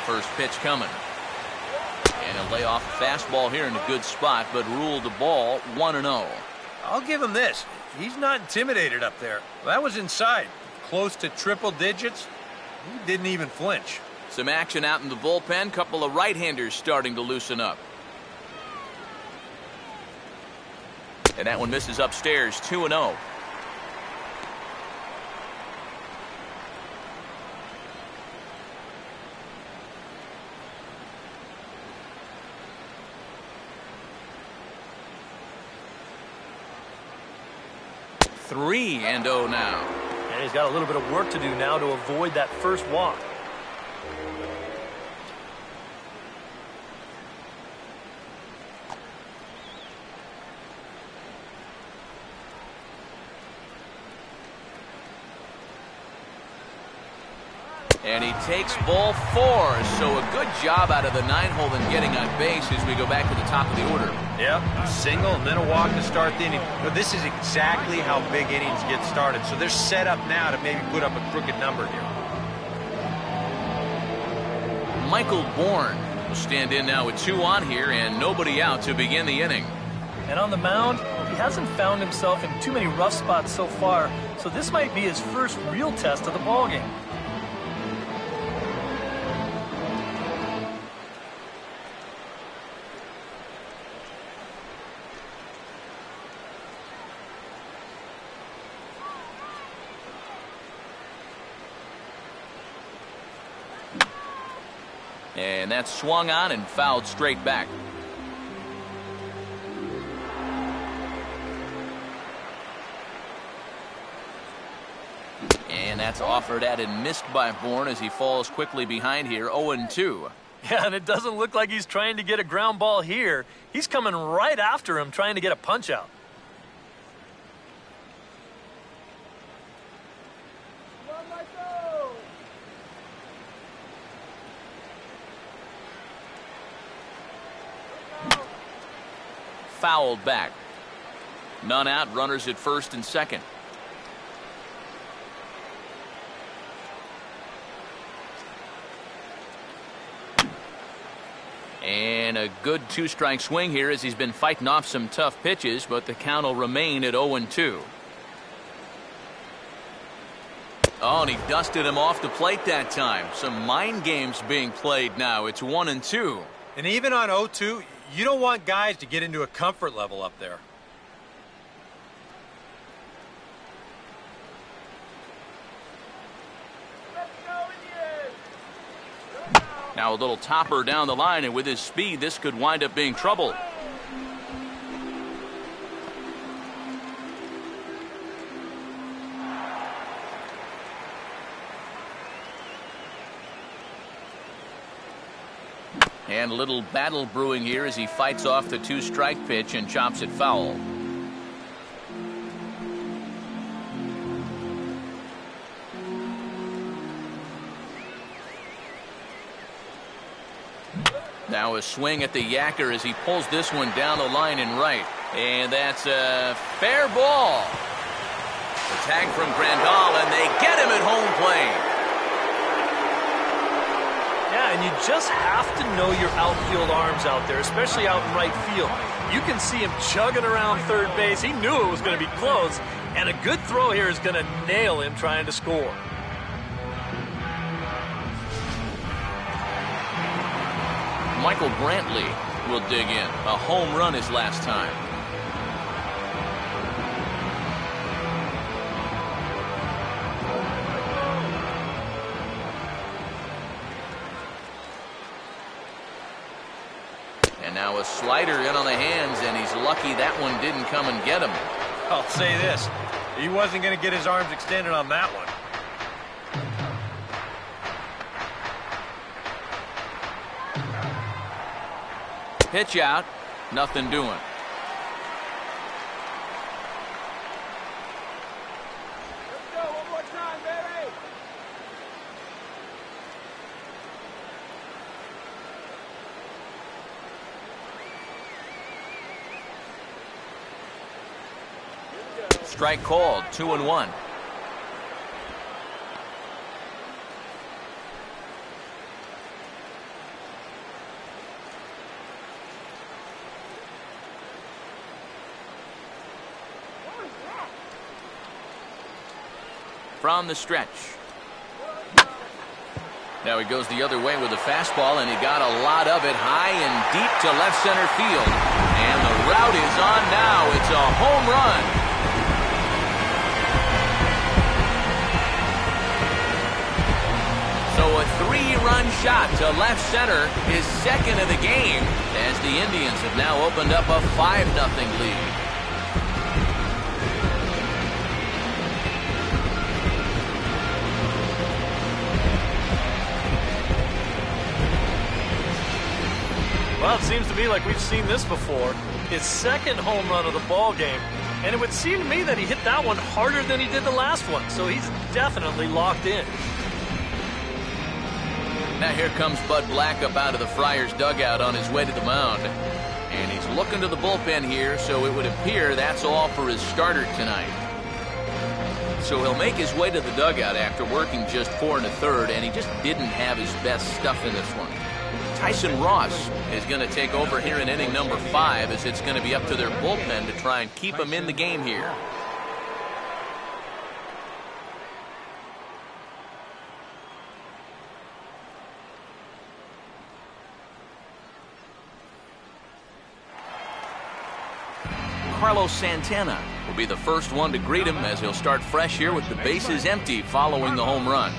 Speaker 5: First pitch coming. And a layoff fastball here in a good spot, but ruled the ball 1-0.
Speaker 7: I'll give him this. He's not intimidated up there. That was inside. Close to triple digits. He didn't even flinch.
Speaker 5: Some action out in the bullpen. Couple of right-handers starting to loosen up. And that one misses upstairs, 2-0. Three and 0 now.
Speaker 6: And he's got a little bit of work to do now to avoid that first walk.
Speaker 5: And he takes ball 4. So a good job out of the 9-hole in getting on base as we go back to the top of the order.
Speaker 7: Yep, single and then a walk to start the inning. But this is exactly how big innings get started. So they're set up now to maybe put up a crooked number here.
Speaker 5: Michael Bourne will stand in now with 2 on here and nobody out to begin the inning.
Speaker 6: And on the mound, he hasn't found himself in too many rough spots so far. So this might be his first real test of the ballgame.
Speaker 5: And that's swung on and fouled straight back. And that's offered at and missed by Bourne as he falls quickly behind here, 0-2.
Speaker 6: Yeah, and it doesn't look like he's trying to get a ground ball here. He's coming right after him trying to get a punch out.
Speaker 5: Fouled back. None out, runners at first and second. And a good 2-strike swing here as he's been fighting off some tough pitches, but the count will remain at 0-2. Oh, and he dusted him off the plate that time. Some mind games being played now. It's 1-2.
Speaker 7: And even on 0-2, you don't want guys to get into a comfort level up there.
Speaker 5: Now a little topper down the line, and with his speed, this could wind up being trouble. And a little battle brewing here as he fights off the 2-strike pitch and chops it foul. Now a swing at the yacker as he pulls this one down the line and right. And that's a fair ball. The tag from Grandal, and they get him at home plate.
Speaker 6: Yeah, and you just have to know your outfield arms out there, especially out in right field. You can see him chugging around third base. He knew it was going to be close, and a good throw here is going to nail him trying to score.
Speaker 5: Michael Brantley will dig in. A home run his last time. And now a slider in on the hands, and he's lucky that one didn't come and get him.
Speaker 7: I'll say this. He wasn't going to get his arms extended on that one.
Speaker 5: Pitch out, nothing doing.
Speaker 4: Let's go one more time, baby.
Speaker 5: Strike called, 2-1. From the stretch. Now he goes the other way with a fastball, and he got a lot of it high and deep to left center field. And the route is on now. It's a home run. So a 3-run shot to left center, his second of the game, as the Indians have now opened up a 5-0 lead.
Speaker 6: Well, it seems to me like we've seen this before. His second home run of the ball game. And it would seem to me that he hit that one harder than he did the last one. So he's definitely locked in.
Speaker 5: Now here comes Bud Black up out of the Friars dugout on his way to the mound. And he's looking to the bullpen here, so it would appear that's all for his starter tonight. So he'll make his way to the dugout after working just 4 1/3, and he just didn't have his best stuff in this one. Tyson Ross is going to take over here in inning number 5, as it's going to be up to their bullpen to try and keep him in the game here. Carlos Santana will be the first one to greet him, as he'll start fresh here with the bases empty following the home run.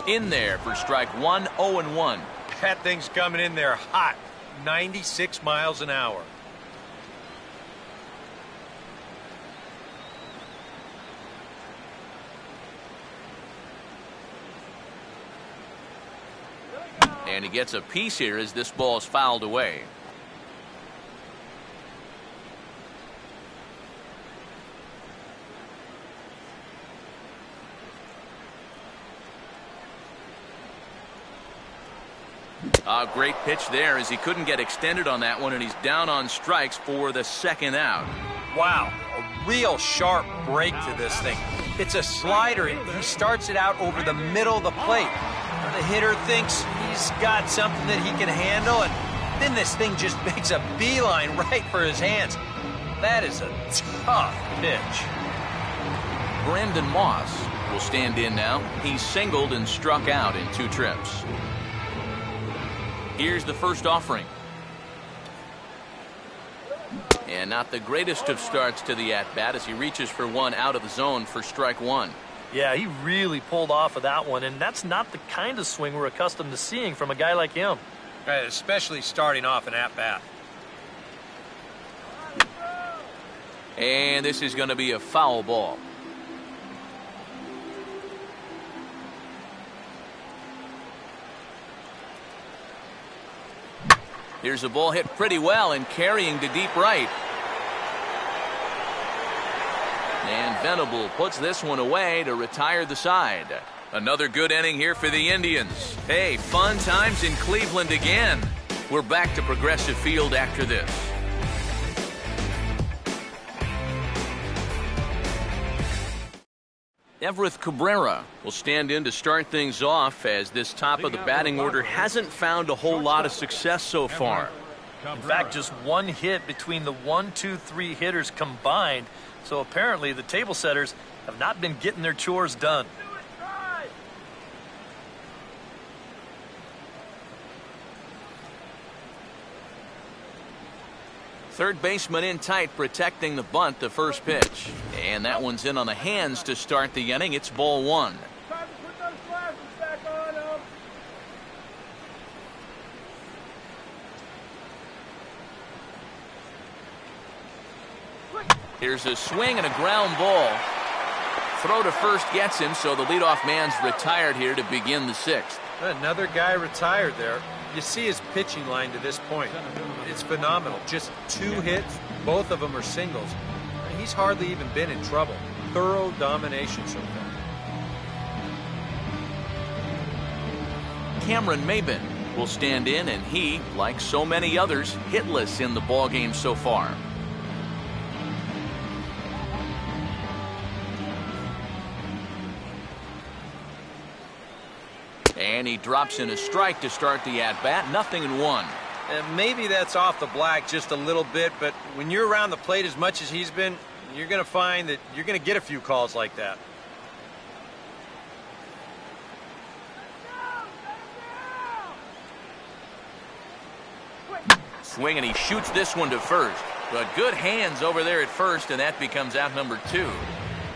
Speaker 5: In there for strike 1, 0-1.
Speaker 7: That thing's coming in there hot. 96 miles an hour.
Speaker 5: And he gets a piece here as this ball is fouled away. A great pitch there, as he couldn't get extended on that one, and he's down on strikes for the second out.
Speaker 7: Wow, a real sharp break to this thing. It's a slider. He starts it out over the middle of the plate. The hitter thinks he's got something that he can handle, and then this thing just makes a beeline right for his hands. That is a tough pitch.
Speaker 5: Brandon Moss will stand in now. He's singled and struck out in 2 trips. Here's the first offering. And not the greatest of starts to the at-bat, as he reaches for one out of the zone for strike 1.
Speaker 6: Yeah, he really pulled off of that one, and that's not the kind of swing we're accustomed to seeing from a guy like him.
Speaker 7: Right, especially starting off an at-bat.
Speaker 5: And this is going to be a foul ball. Here's a ball hit pretty well and carrying to deep right. And Venable puts this one away to retire the side. Another good inning here for the Indians. Hey, fun times in Cleveland again. We're back to Progressive Field after this. Everett Cabrera will stand in to start things off, as this top of the batting order hasn't found a whole lot of success so far.
Speaker 6: In fact, just one hit between the 1, 2, 3 hitters combined. So apparently the table setters have not been getting their chores done.
Speaker 5: Third baseman in tight, protecting the bunt, the first pitch. And that one's in on the hands to start the inning. It's ball 1. Here's a swing and a ground ball. Throw to first gets him, so the leadoff man's retired here to begin the 6th.
Speaker 7: Another guy retired there. You see his pitching line to this point. It's phenomenal. Just 2 hits, both of them are singles. He's hardly even been in trouble. Thorough domination so far.
Speaker 5: Cameron Maben will stand in, and he, like so many others, hitless in the ballgame so far. And he drops in a strike to start the at-bat. 0-1.
Speaker 7: Maybe that's off the black just a little bit, but when you're around the plate as much as he's been, you're going to find that you're going to get a few calls like that.
Speaker 5: Swing, and he shoots this one to first. But good hands over there at first, and that becomes out number 2.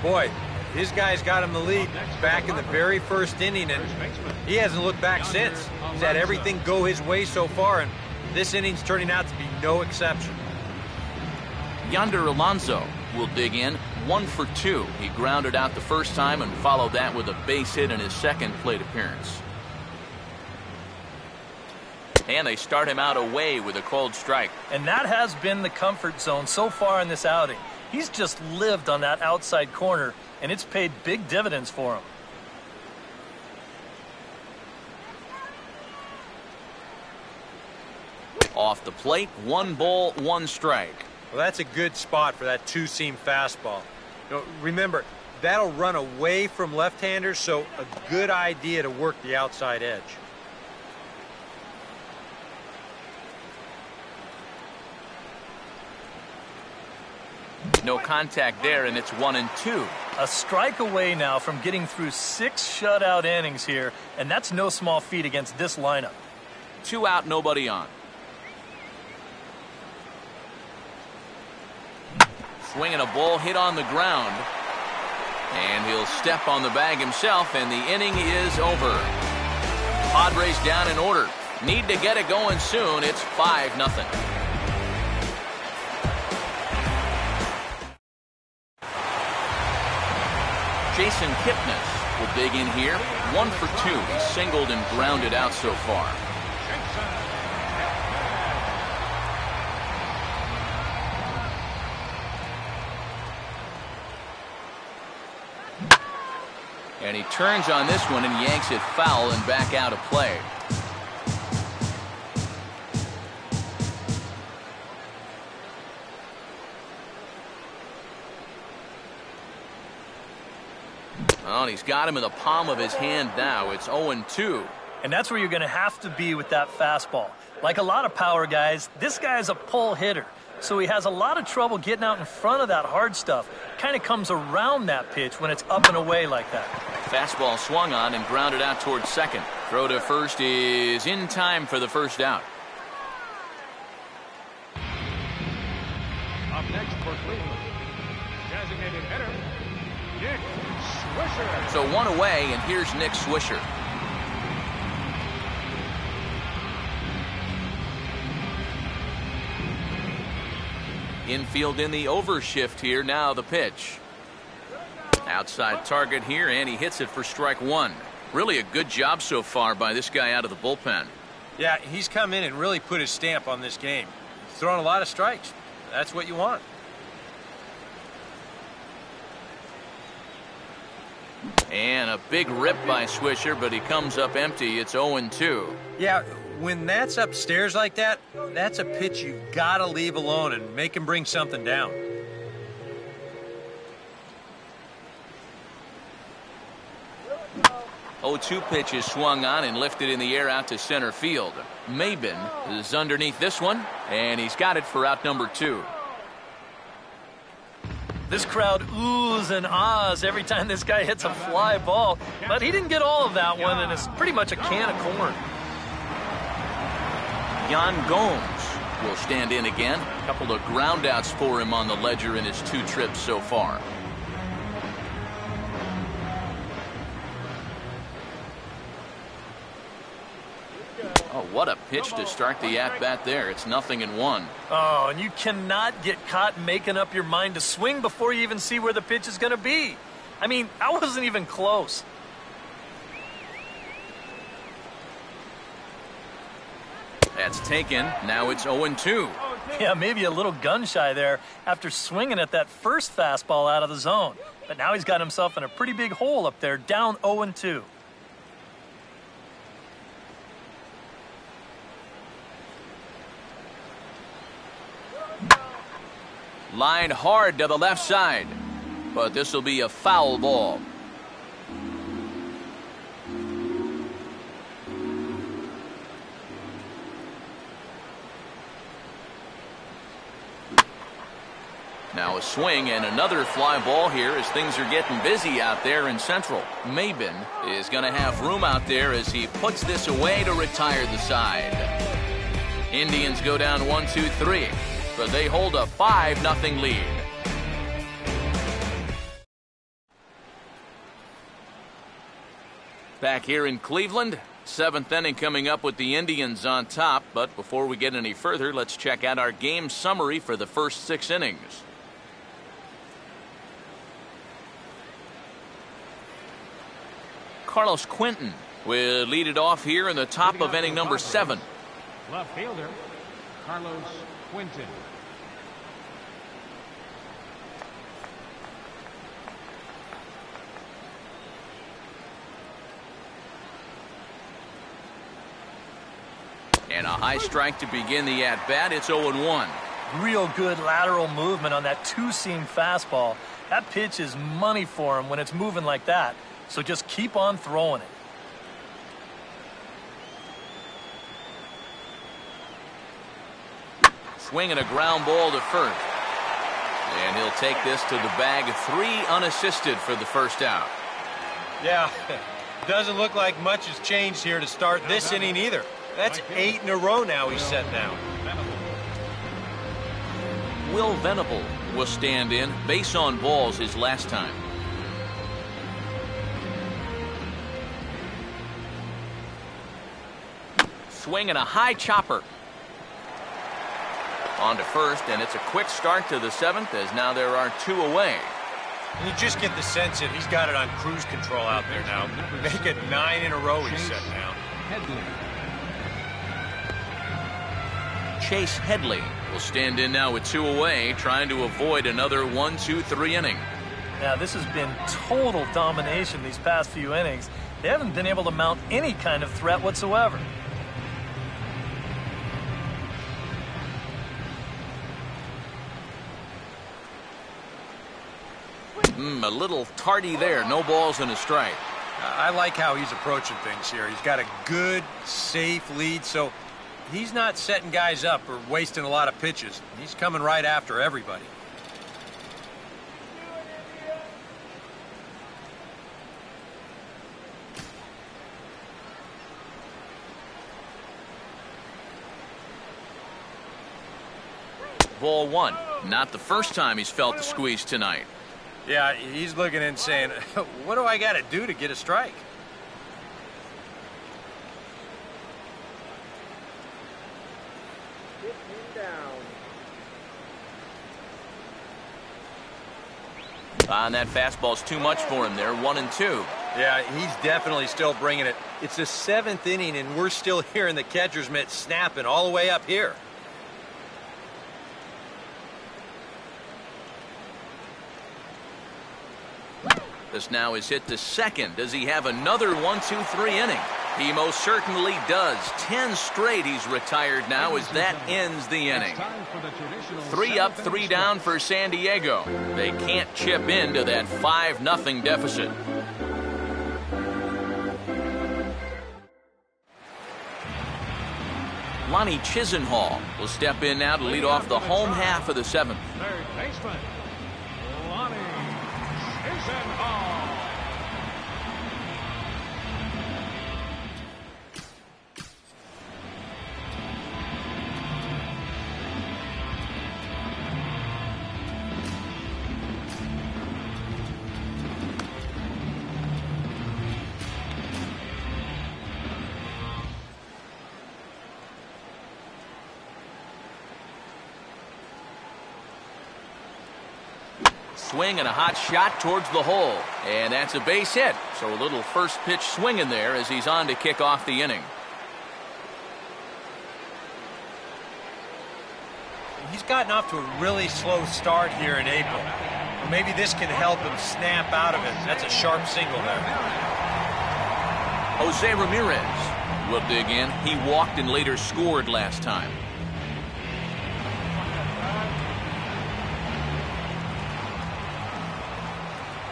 Speaker 7: Boy, his guys got him the lead back in the very first inning, and he hasn't looked back since. He's had everything go his way so far, and this inning's turning out to be no exception.
Speaker 5: Yonder Alonso will dig in. 1 for 2. He grounded out the first time and followed that with a base hit in his second plate appearance. And they start him out away with a cold strike.
Speaker 6: And that has been the comfort zone so far in this outing. He's just lived on that outside corner, and it's paid big dividends for him.
Speaker 5: Off the plate, 1 ball, 1 strike.
Speaker 7: Well, that's a good spot for that 2-seam fastball. Remember, that'll run away from left-handers, so a good idea to work the outside edge.
Speaker 5: No contact there, and it's 1-2.
Speaker 6: A strike away now from getting through 6 shutout innings here, and that's no small feat against this lineup.
Speaker 5: 2 out, nobody on. Swinging a ball hit on the ground. And he'll step on the bag himself, and the inning is over. Padres down in order. Need to get it going soon. It's 5-0. Jason Kipnis will dig in here. 1 for 2. He's singled and grounded out so far. And he turns on this one and yanks it foul and back out of play. Well, and he's got him in the palm of his hand now. It's 0-2.
Speaker 6: And that's where you're going to have to be with that fastball. Like a lot of power guys, this guy's a pull hitter. So he has a lot of trouble getting out in front of that hard stuff. Kind of comes around that pitch when it's up and away like that.
Speaker 5: Fastball swung on and grounded out towards second. Throw to first is in time for the first out.
Speaker 2: Up next for Cleveland, designated hitter, Nick Swisher.
Speaker 5: So 1 away, and here's Nick Swisher. Infield in the overshift here. Now the pitch. Outside target here, and he hits it for strike 1. Really a good job so far by this guy out of the bullpen.
Speaker 7: Yeah, he's come in and really put his stamp on this game. He's thrown a lot of strikes. That's what you want.
Speaker 5: And a big rip by Swisher, but he comes up empty. It's 0-2.
Speaker 7: Yeah, when that's upstairs like that, that's a pitch you've got to leave alone and make him bring something down.
Speaker 5: 0-2 pitch is swung on and lifted in the air out to center field. Maben is underneath this one, and he's got it for out number 2.
Speaker 6: This crowd oohs and ahs every time this guy hits a fly ball, but he didn't get all of that one, and it's pretty much a can of corn.
Speaker 5: Yan Gomes will stand in again. A couple of groundouts for him on the ledger in his 2 trips so far. Oh, what a pitch to start the at-bat there. It's 0-1.
Speaker 6: Oh, and you cannot get caught making up your mind to swing before you even see where the pitch is going to be. I mean, I wasn't even close.
Speaker 5: That's taken. Now it's 0-2.
Speaker 6: Yeah, maybe a little gun-shy there after swinging at that first fastball out of the zone. But now he's got himself in a pretty big hole up there, down 0-2.
Speaker 5: Line hard to the left side, but this will be a foul ball. Now a swing and another fly ball here as things are getting busy out there in Central. Maben is going to have room out there as he puts this away to retire the side. Indians go down 1-2-3. But they hold a 5-0 lead. Back here in Cleveland, 7th inning coming up with the Indians on top. But before we get any further, let's check out our game summary for the first 6 innings. Carlos Quentin will lead it off here in the top of inning number 7.
Speaker 2: Left fielder, Carlos Quentin.
Speaker 5: And a high strike to begin the at-bat. It's 0-1.
Speaker 6: Real good lateral movement on that 2-seam fastball. That pitch is money for him when it's moving like that. So just keep on throwing it.
Speaker 5: Swinging a ground ball to first. And he'll take this to the bag. 3 unassisted for the first out.
Speaker 7: Yeah, doesn't look like much has changed here to start this inning either. That's 8 in a row now he's set down.
Speaker 5: Will Venable will stand in. Base on balls his last time. Swinging a high chopper. On to first, and it's a quick start to the 7th as now there are 2 away.
Speaker 7: You just get the sense that he's got it on cruise control out there now. Make it 9 in a row he's set down.
Speaker 5: Chase Headley will stand in now with 2 away, trying to avoid another 1-2-3 inning.
Speaker 6: Now, this has been total domination these past few innings. They haven't been able to mount any kind of threat whatsoever.
Speaker 5: A little tardy there. No balls and a strike.
Speaker 7: I like how he's approaching things here. He's got a good, safe lead, so he's not setting guys up or wasting a lot of pitches. He's coming right after everybody.
Speaker 5: Ball 1. Not the first time he's felt the squeeze tonight.
Speaker 7: Yeah, he's looking and saying, what do I got to do to get a strike?
Speaker 5: And that fastball's too much for him there. 1-2.
Speaker 7: Yeah, he's definitely still bringing it. It's the 7th inning, and we're still hearing the catcher's mitt snapping all the way up here.
Speaker 5: This now is hit to second. Does he have another 1-2-3 inning? He most certainly does. 10 straight he's retired now as that ends the inning. 3 up, 3 down for San Diego. They can't chip into that 5-0 deficit. Lonnie Chisenhall will step in now to lead off the home half of the 7th.
Speaker 2: Third baseman, Lonnie Chisenhall.
Speaker 5: Swing and a hot shot towards the hole. And that's a base hit. So a little first pitch swing in there as he's on to kick off the inning.
Speaker 7: He's gotten off to a really slow start here in April. Or maybe this can help him snap out of it. That's a sharp single there.
Speaker 5: Jose Ramirez will dig in. He walked and later scored last time.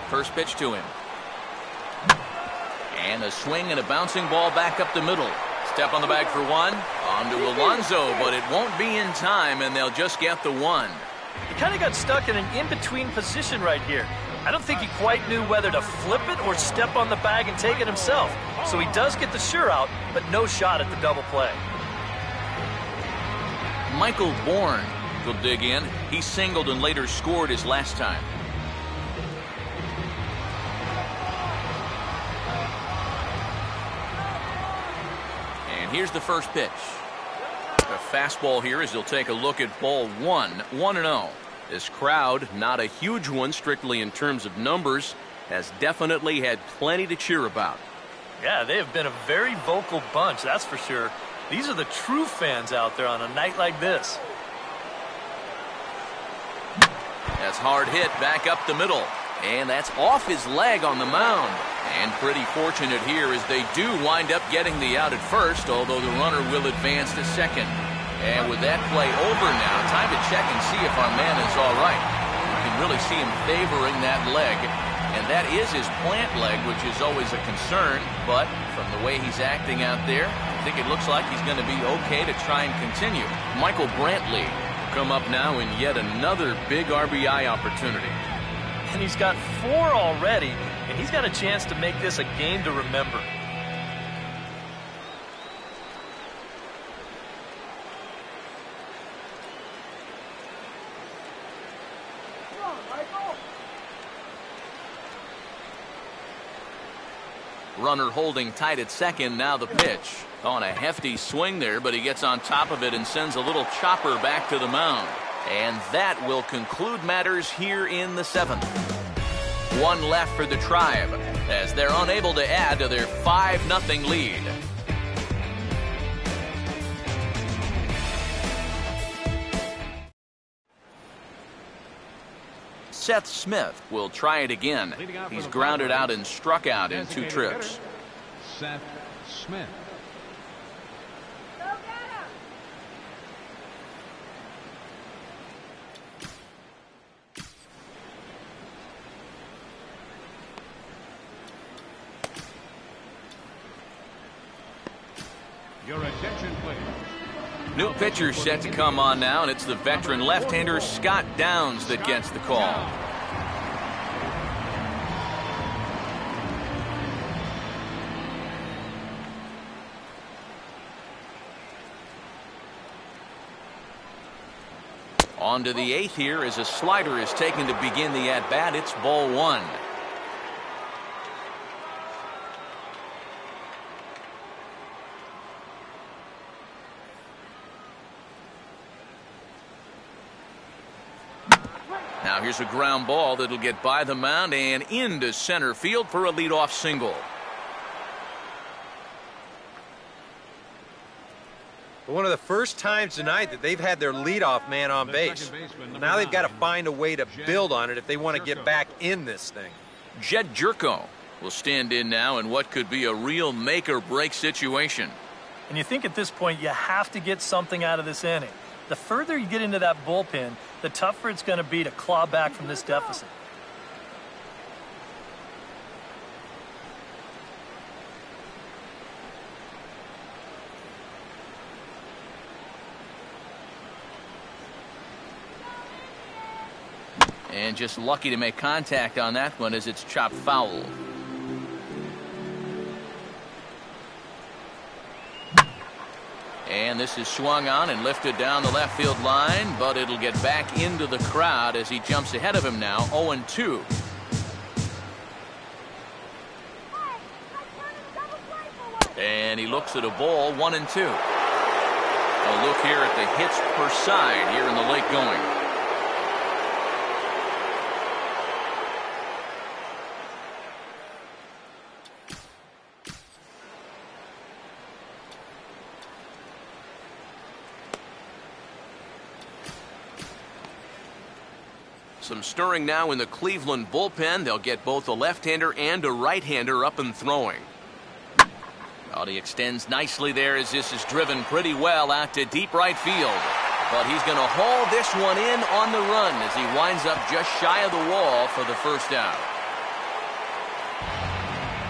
Speaker 5: First pitch to him. And a swing and a bouncing ball back up the middle. Step on the bag for one. On to Alonso, but it won't be in time, and they'll just get the one.
Speaker 6: He kind of got stuck in an in-between position right here. I don't think he quite knew whether to flip it or step on the bag and take it himself. So he does get the sure out, but no shot at the double play.
Speaker 5: Michael Bourne will dig in. He singled and later scored his last time. Here's the first pitch. A fastball here as he'll take a look at ball 1-0. This crowd, not a huge one strictly in terms of numbers, has definitely had plenty to cheer about.
Speaker 6: Yeah, they have been a very vocal bunch, that's for sure. These are the true fans out there on a night like this.
Speaker 5: That's hard hit back up the middle. And that's off his leg on the mound. And pretty fortunate here as they do wind up getting the out at first, although the runner will advance to second. And with that play over now, time to check and see if our man is all right. You can really see him favoring that leg. And that is his plant leg, which is always a concern. But from the way he's acting out there, I think it looks like he's going to be okay to try and continue. Michael Brantley will come up now in yet another big RBI opportunity.
Speaker 6: And he's got 4 already, and he's got a chance to make this a game to remember.
Speaker 5: Runner holding tight at second. Now the pitch. On a hefty swing there, but he gets on top of it and sends a little chopper back to the mound. And that will conclude matters here in the 7th. One left for the Tribe as they're unable to add to their 5-0 lead. Seth Smith will try it again. He's grounded out and struck out in 2 trips.
Speaker 2: Seth Smith. Your attention, please.
Speaker 5: New pitcher set to come on now, and it's the veteran left-hander Scott Downs that gets the call. On to the 8th here as a slider is taken to begin the at-bat. It's ball 1. Now here's a ground ball that'll get by the mound and into center field for a leadoff single.
Speaker 7: One of the first times tonight that they've had their leadoff man on base. Now they've got to find a way to build on it if they want to get back in this thing.
Speaker 5: Jed Jerko will stand in now in what could be a real make-or-break situation.
Speaker 6: And you think at this point you have to get something out of this inning. The further you get into that bullpen, the tougher it's going to be to claw back from this deficit.
Speaker 5: And just lucky to make contact on that one as it's chopped foul. And this is swung on and lifted down the left field line, but it'll get back into the crowd as he jumps ahead of him now, 0-2. And he looks at a ball, 1-2. A look here at the hits per side here in the late going. Some stirring now in the Cleveland bullpen. They'll get both a left-hander and a right-hander up and throwing. Oh, he extends nicely there as this is driven pretty well out to deep right field. But he's going to haul this one in on the run as he winds up just shy of the wall for the first out.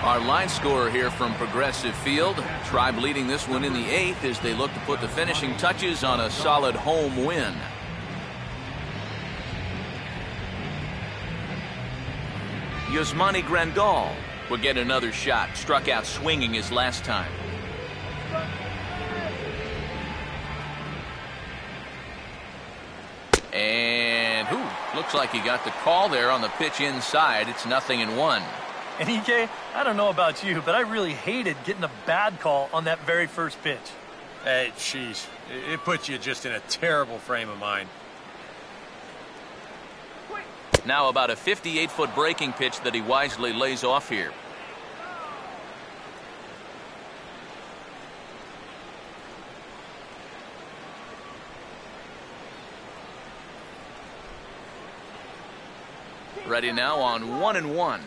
Speaker 5: Our line scorer here from Progressive Field. Tribe leading this one in the 8th as they look to put the finishing touches on a solid home win. Yasmani Grandal will get another shot. Struck out swinging his last time. And looks like he got the call there on the pitch inside. It's 0-1.
Speaker 6: And EK, I don't know about you, but I really hated getting a bad call on that very first pitch.
Speaker 7: Hey, jeez. It puts you just in a terrible frame of mind.
Speaker 5: Now about a 58-foot breaking pitch that he wisely lays off here. Ready now on 1-1.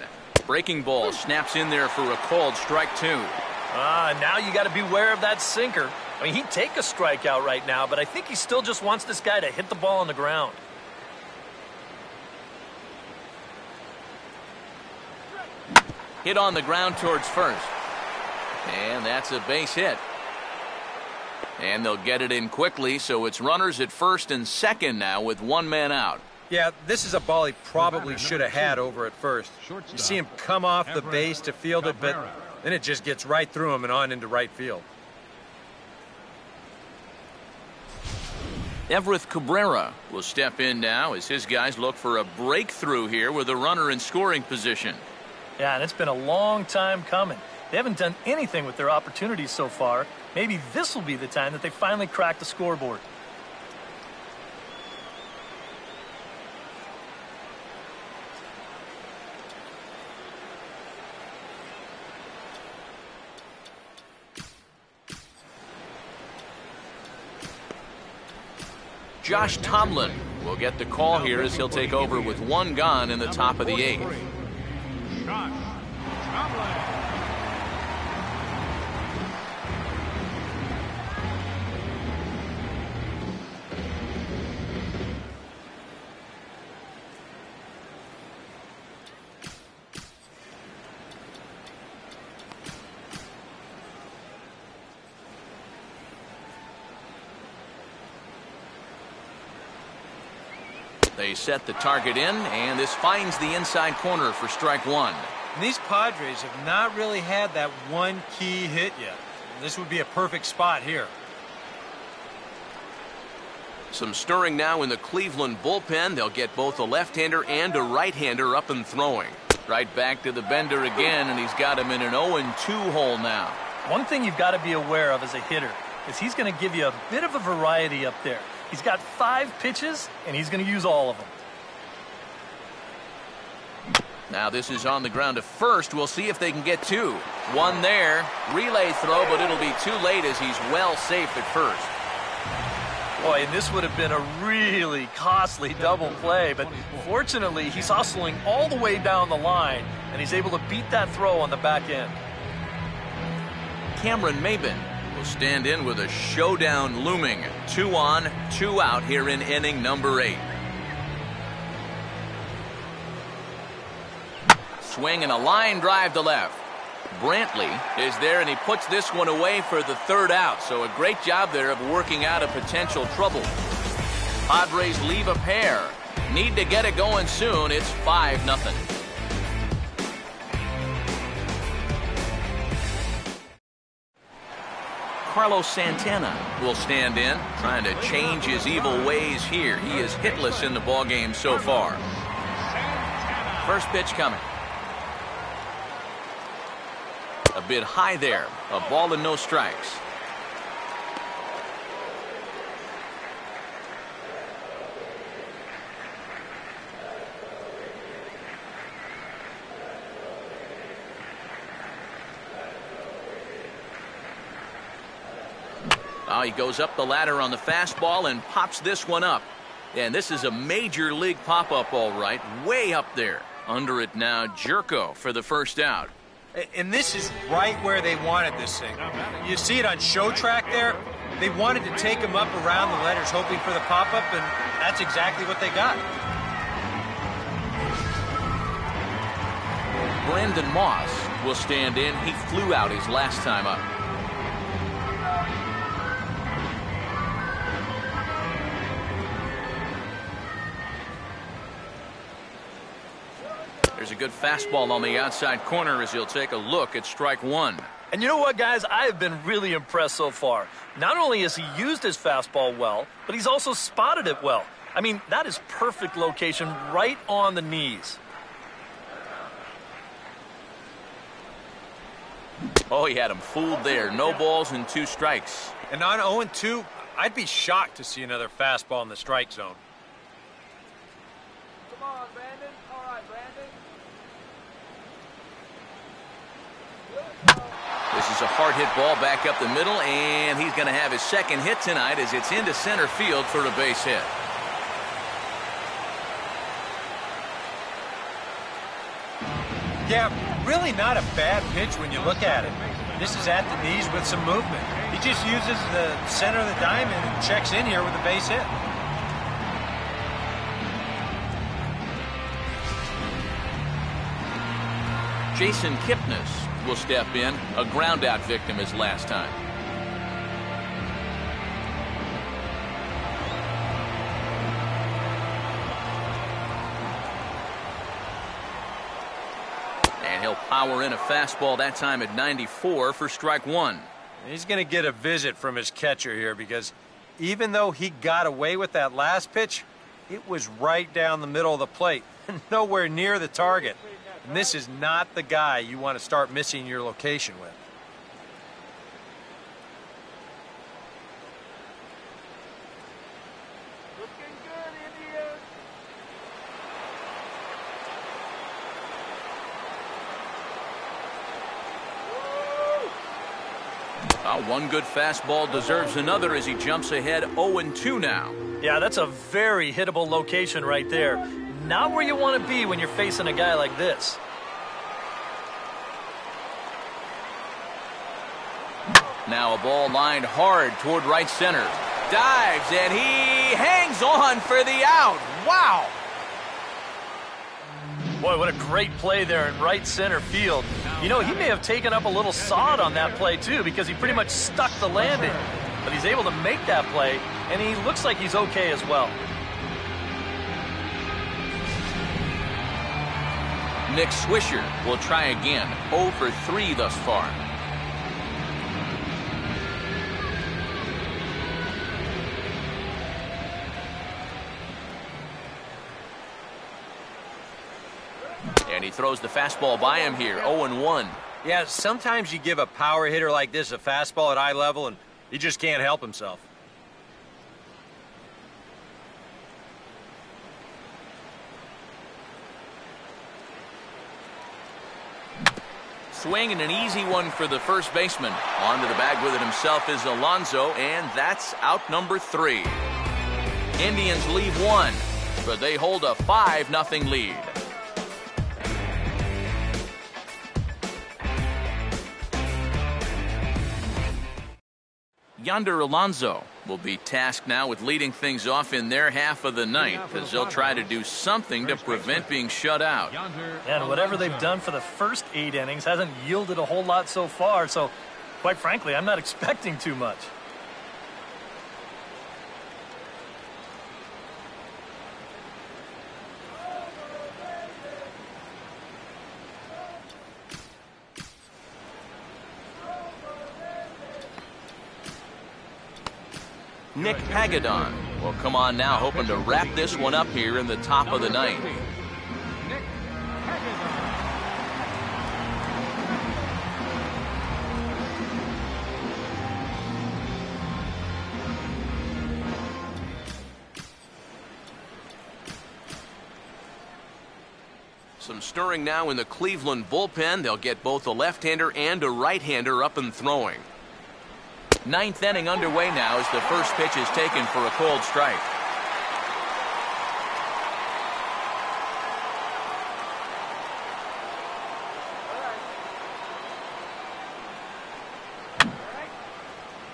Speaker 5: Breaking ball snaps in there for a called strike 2.
Speaker 6: Now you got to beware of that sinker. I mean, he'd take a strikeout right now, but I think he still just wants this guy to hit the ball on the ground.
Speaker 5: Hit on the ground towards first. And that's a base hit. And they'll get it in quickly, so it's runners at first and second now with one man out.
Speaker 7: Yeah, this is a ball he probably should have had over at first. You see him come off the base to field it, but then it just gets right through him and on into right field.
Speaker 5: Everett Cabrera will step in now as his guys look for a breakthrough here with a runner in scoring position.
Speaker 6: Yeah, and it's been a long time coming. They haven't done anything with their opportunities so far. Maybe this will be the time that they finally crack the scoreboard.
Speaker 5: Josh Tomlin will get the call here as he'll take over with one gone in the top of the 8th.
Speaker 2: Josh Tomlin.
Speaker 5: They set the target in, and this finds the inside corner for strike 1.
Speaker 7: And these Padres have not really had that one key hit yet. This would be a perfect spot here.
Speaker 5: Some stirring now in the Cleveland bullpen. They'll get both a left-hander and a right-hander up and throwing. Right back to the bender again, and he's got him in an 0-2 hole now.
Speaker 6: One thing you've got to be aware of as a hitter is he's going to give you a bit of a variety up there. He's got 5 pitches, and he's going to use all of them.
Speaker 5: Now this is on the ground to first. We'll see if they can get 2. One there. Relay throw, but it'll be too late as he's well safe at first.
Speaker 6: Boy, and this would have been a really costly double play, but fortunately he's hustling all the way down the line, and he's able to beat that throw on the back end.
Speaker 5: Cameron Maben will stand in with a showdown looming. 2 on, 2 out here in inning number 8. Swing and a line drive to left. Brantley is there, and he puts this one away for the 3rd out. So a great job there of working out a potential trouble. Padres leave a pair Need to get it going soon. It's 5-0. Carlos Santana will stand in, trying to change his evil ways here. He is hitless in the ballgame so far. First pitch coming. A bit high there. A ball and no strikes. Oh, he goes up the ladder on the fastball and pops this one up. And this is a major league pop-up, all right. Way up there. Under it now, Jerko for the first out.
Speaker 7: And this is right where they wanted this thing. You see it on show track there. They wanted to take him up around the letters, hoping for the pop-up, and that's exactly what they got.
Speaker 5: Brandon Moss will stand in. He flew out his last time up. There's a good fastball on the outside corner as he'll take a look at strike one.
Speaker 6: And you know what, guys? I have been really impressed so far. Not only has he used his fastball well, but he's also spotted it well. I mean, that is perfect location right on the knees.
Speaker 5: Oh, he had him fooled there. No balls and 2 strikes.
Speaker 7: And on 0-2, I'd be shocked to see another fastball in the strike zone.
Speaker 4: Come on, Brandon. All right, Brandon.
Speaker 5: This is a hard hit ball back up the middle, and he's going to have his second hit tonight as it's into center field for a base hit.
Speaker 7: Yeah, really not a bad pitch when you look at it. This is at the knees with some movement. He just uses the center of the diamond and checks in here with a base hit.
Speaker 5: Jason Kipnis will step in, a ground-out victim his last time. And he'll power in a fastball that time at 94 for strike one.
Speaker 7: He's going to get a visit from his catcher here because even though he got away with that last pitch, it was right down the middle of the plate, nowhere near the target. And this is not the guy you want to start missing your location with.
Speaker 4: Looking good, Indians.
Speaker 5: One good fastball deserves another as he jumps ahead 0-2 now.
Speaker 6: Yeah, that's a very hittable location right there. Not where you want to be when you're facing a guy like this.
Speaker 5: Now a ball lined hard toward right center. Dives, and he hangs on for the out. Wow!
Speaker 6: Boy, what a great play there in right center field. You know, he may have taken up a little sod on that play, too, because he pretty much stuck the landing. But he's able to make that play, and he looks like he's okay as well.
Speaker 5: Nick Swisher will try again. 0 for 3 thus far. And he throws the fastball by him here, 0-1.
Speaker 7: Yeah, sometimes you give a power hitter like this a fastball at eye level, and he just can't help himself.
Speaker 5: Swing and an easy one for the first baseman. On to the bag with it himself is Alonso, and that's out number 3. Indians leave 1, but they hold a 5-0 lead. Yonder Alonso will be tasked now with leading things off in their half of the ninth as they'll try to do something to prevent being shut out.
Speaker 6: And whatever they've done for the first 8 innings hasn't yielded a whole lot so far, so quite frankly, I'm not expecting too much.
Speaker 5: Nick Pagadon will come on now, hoping to wrap this one up here in the top of the ninth. Some stirring now in the Cleveland bullpen. They'll get both a left-hander and a right-hander up and throwing. Ninth inning underway now as the first pitch is taken for a cold strike.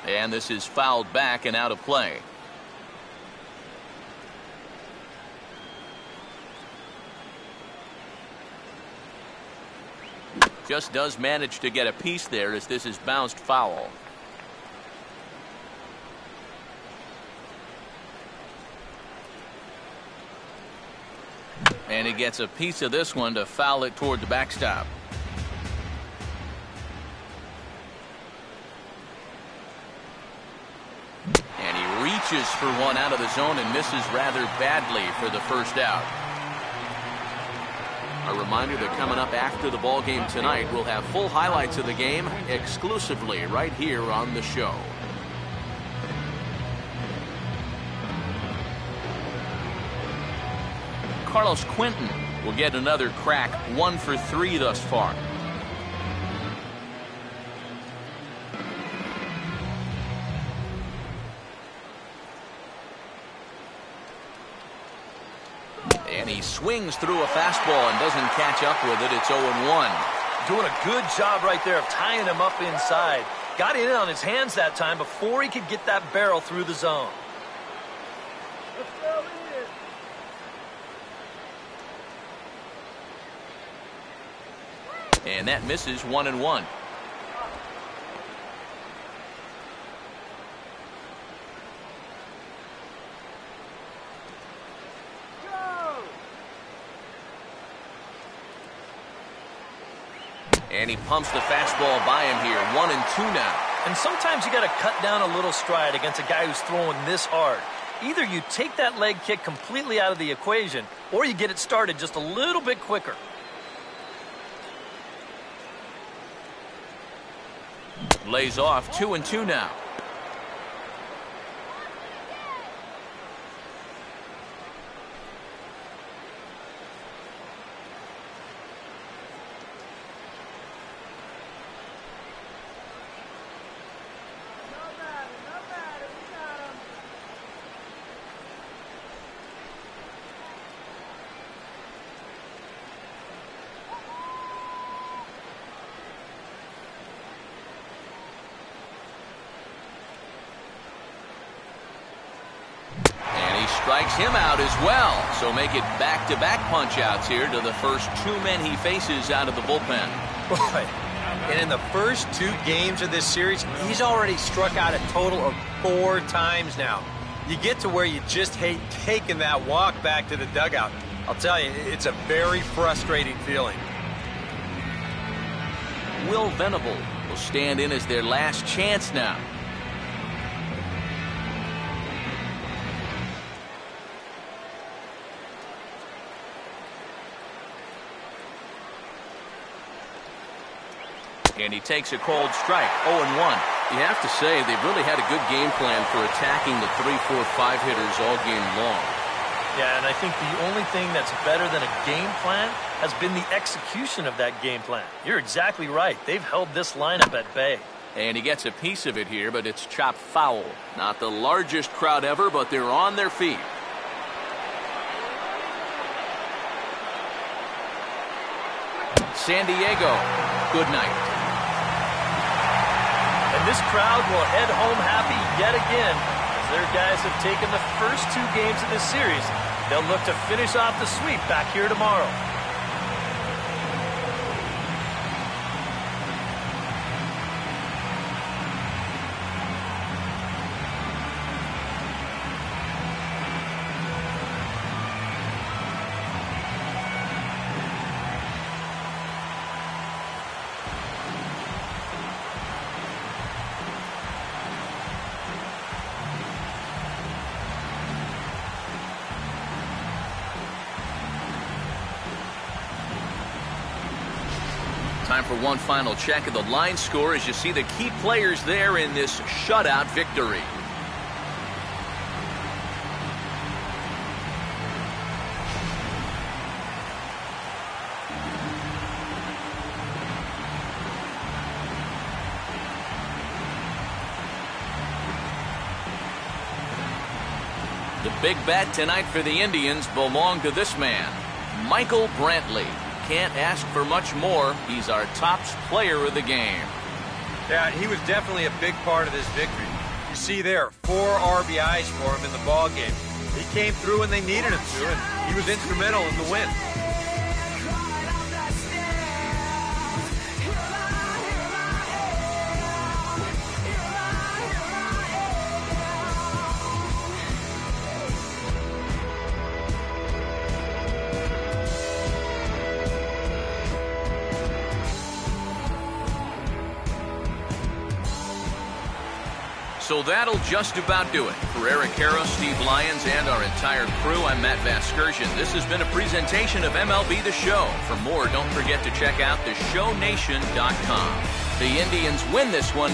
Speaker 5: And this is fouled back and out of play. Just does manage to get a piece there as this is bounced foul. And he gets a piece of this one to foul it toward the backstop. And he reaches for one out of the zone and misses rather badly for the first out. A reminder that coming up after the ball game tonight, we'll have full highlights of the game exclusively right here on the show. Carlos Quentin will get another crack, 1 for 3 thus far. And he swings through a fastball and doesn't catch up with it. It's 0-1.
Speaker 6: Doing a good job right there of tying him up inside. Got in on his hands that time before he could get that barrel through the zone.
Speaker 5: And that misses 1-1. And he pumps the fastball by him here. 1-2 now.
Speaker 6: And sometimes you got to cut down a little stride against a guy who's throwing this hard. Either you take that leg kick completely out of the equation, or you get it started just a little bit quicker.
Speaker 5: Lays off 2-2 now. Strikes him out as well. So make it back-to-back punch-outs here to the first 2 men he faces out of the bullpen.
Speaker 7: Boy, and in the first 2 games of this series, he's already struck out a total of 4 times now. You get to where you just hate taking that walk back to the dugout. I'll tell you, it's a very frustrating feeling.
Speaker 5: Will Venable will stand in as their last chance now. And he takes a cold strike, 0-1. You have to say they've really had a good game plan for attacking the 3, 4, 5 hitters all game long.
Speaker 6: Yeah, and I think the only thing that's better than a game plan has been the execution of that game plan. You're exactly right. They've held this lineup at bay.
Speaker 5: And he gets a piece of it here, but it's chopped foul. Not the largest crowd ever, but they're on their feet. San Diego, good night.
Speaker 6: And this crowd will head home happy yet again as their guys have taken the first 2 games of this series. They'll look to finish off the sweep back here tomorrow.
Speaker 5: Time for one final check of the line score as you see the key players there in this shutout victory. The big bet tonight for the Indians belonged to this man, Michael Brantley. Can't ask for much more. He's our top player of the game.
Speaker 7: Yeah, he was definitely a big part of this victory. You see there, 4 RBIs for him in the ball game. He came through when they needed him to, and he was instrumental in the win.
Speaker 5: So that'll just about do it. For Eric Harrow, Steve Lyons, and our entire crew, I'm Matt Vasgersian. This has been a presentation of MLB The Show. For more, don't forget to check out theshownation.com. The Indians win this one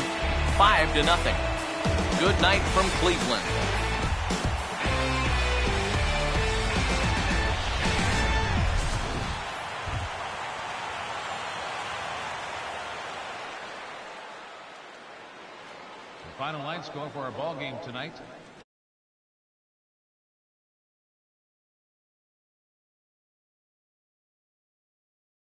Speaker 5: 5-0. Good night from Cleveland.
Speaker 8: Final line score for our ball game tonight.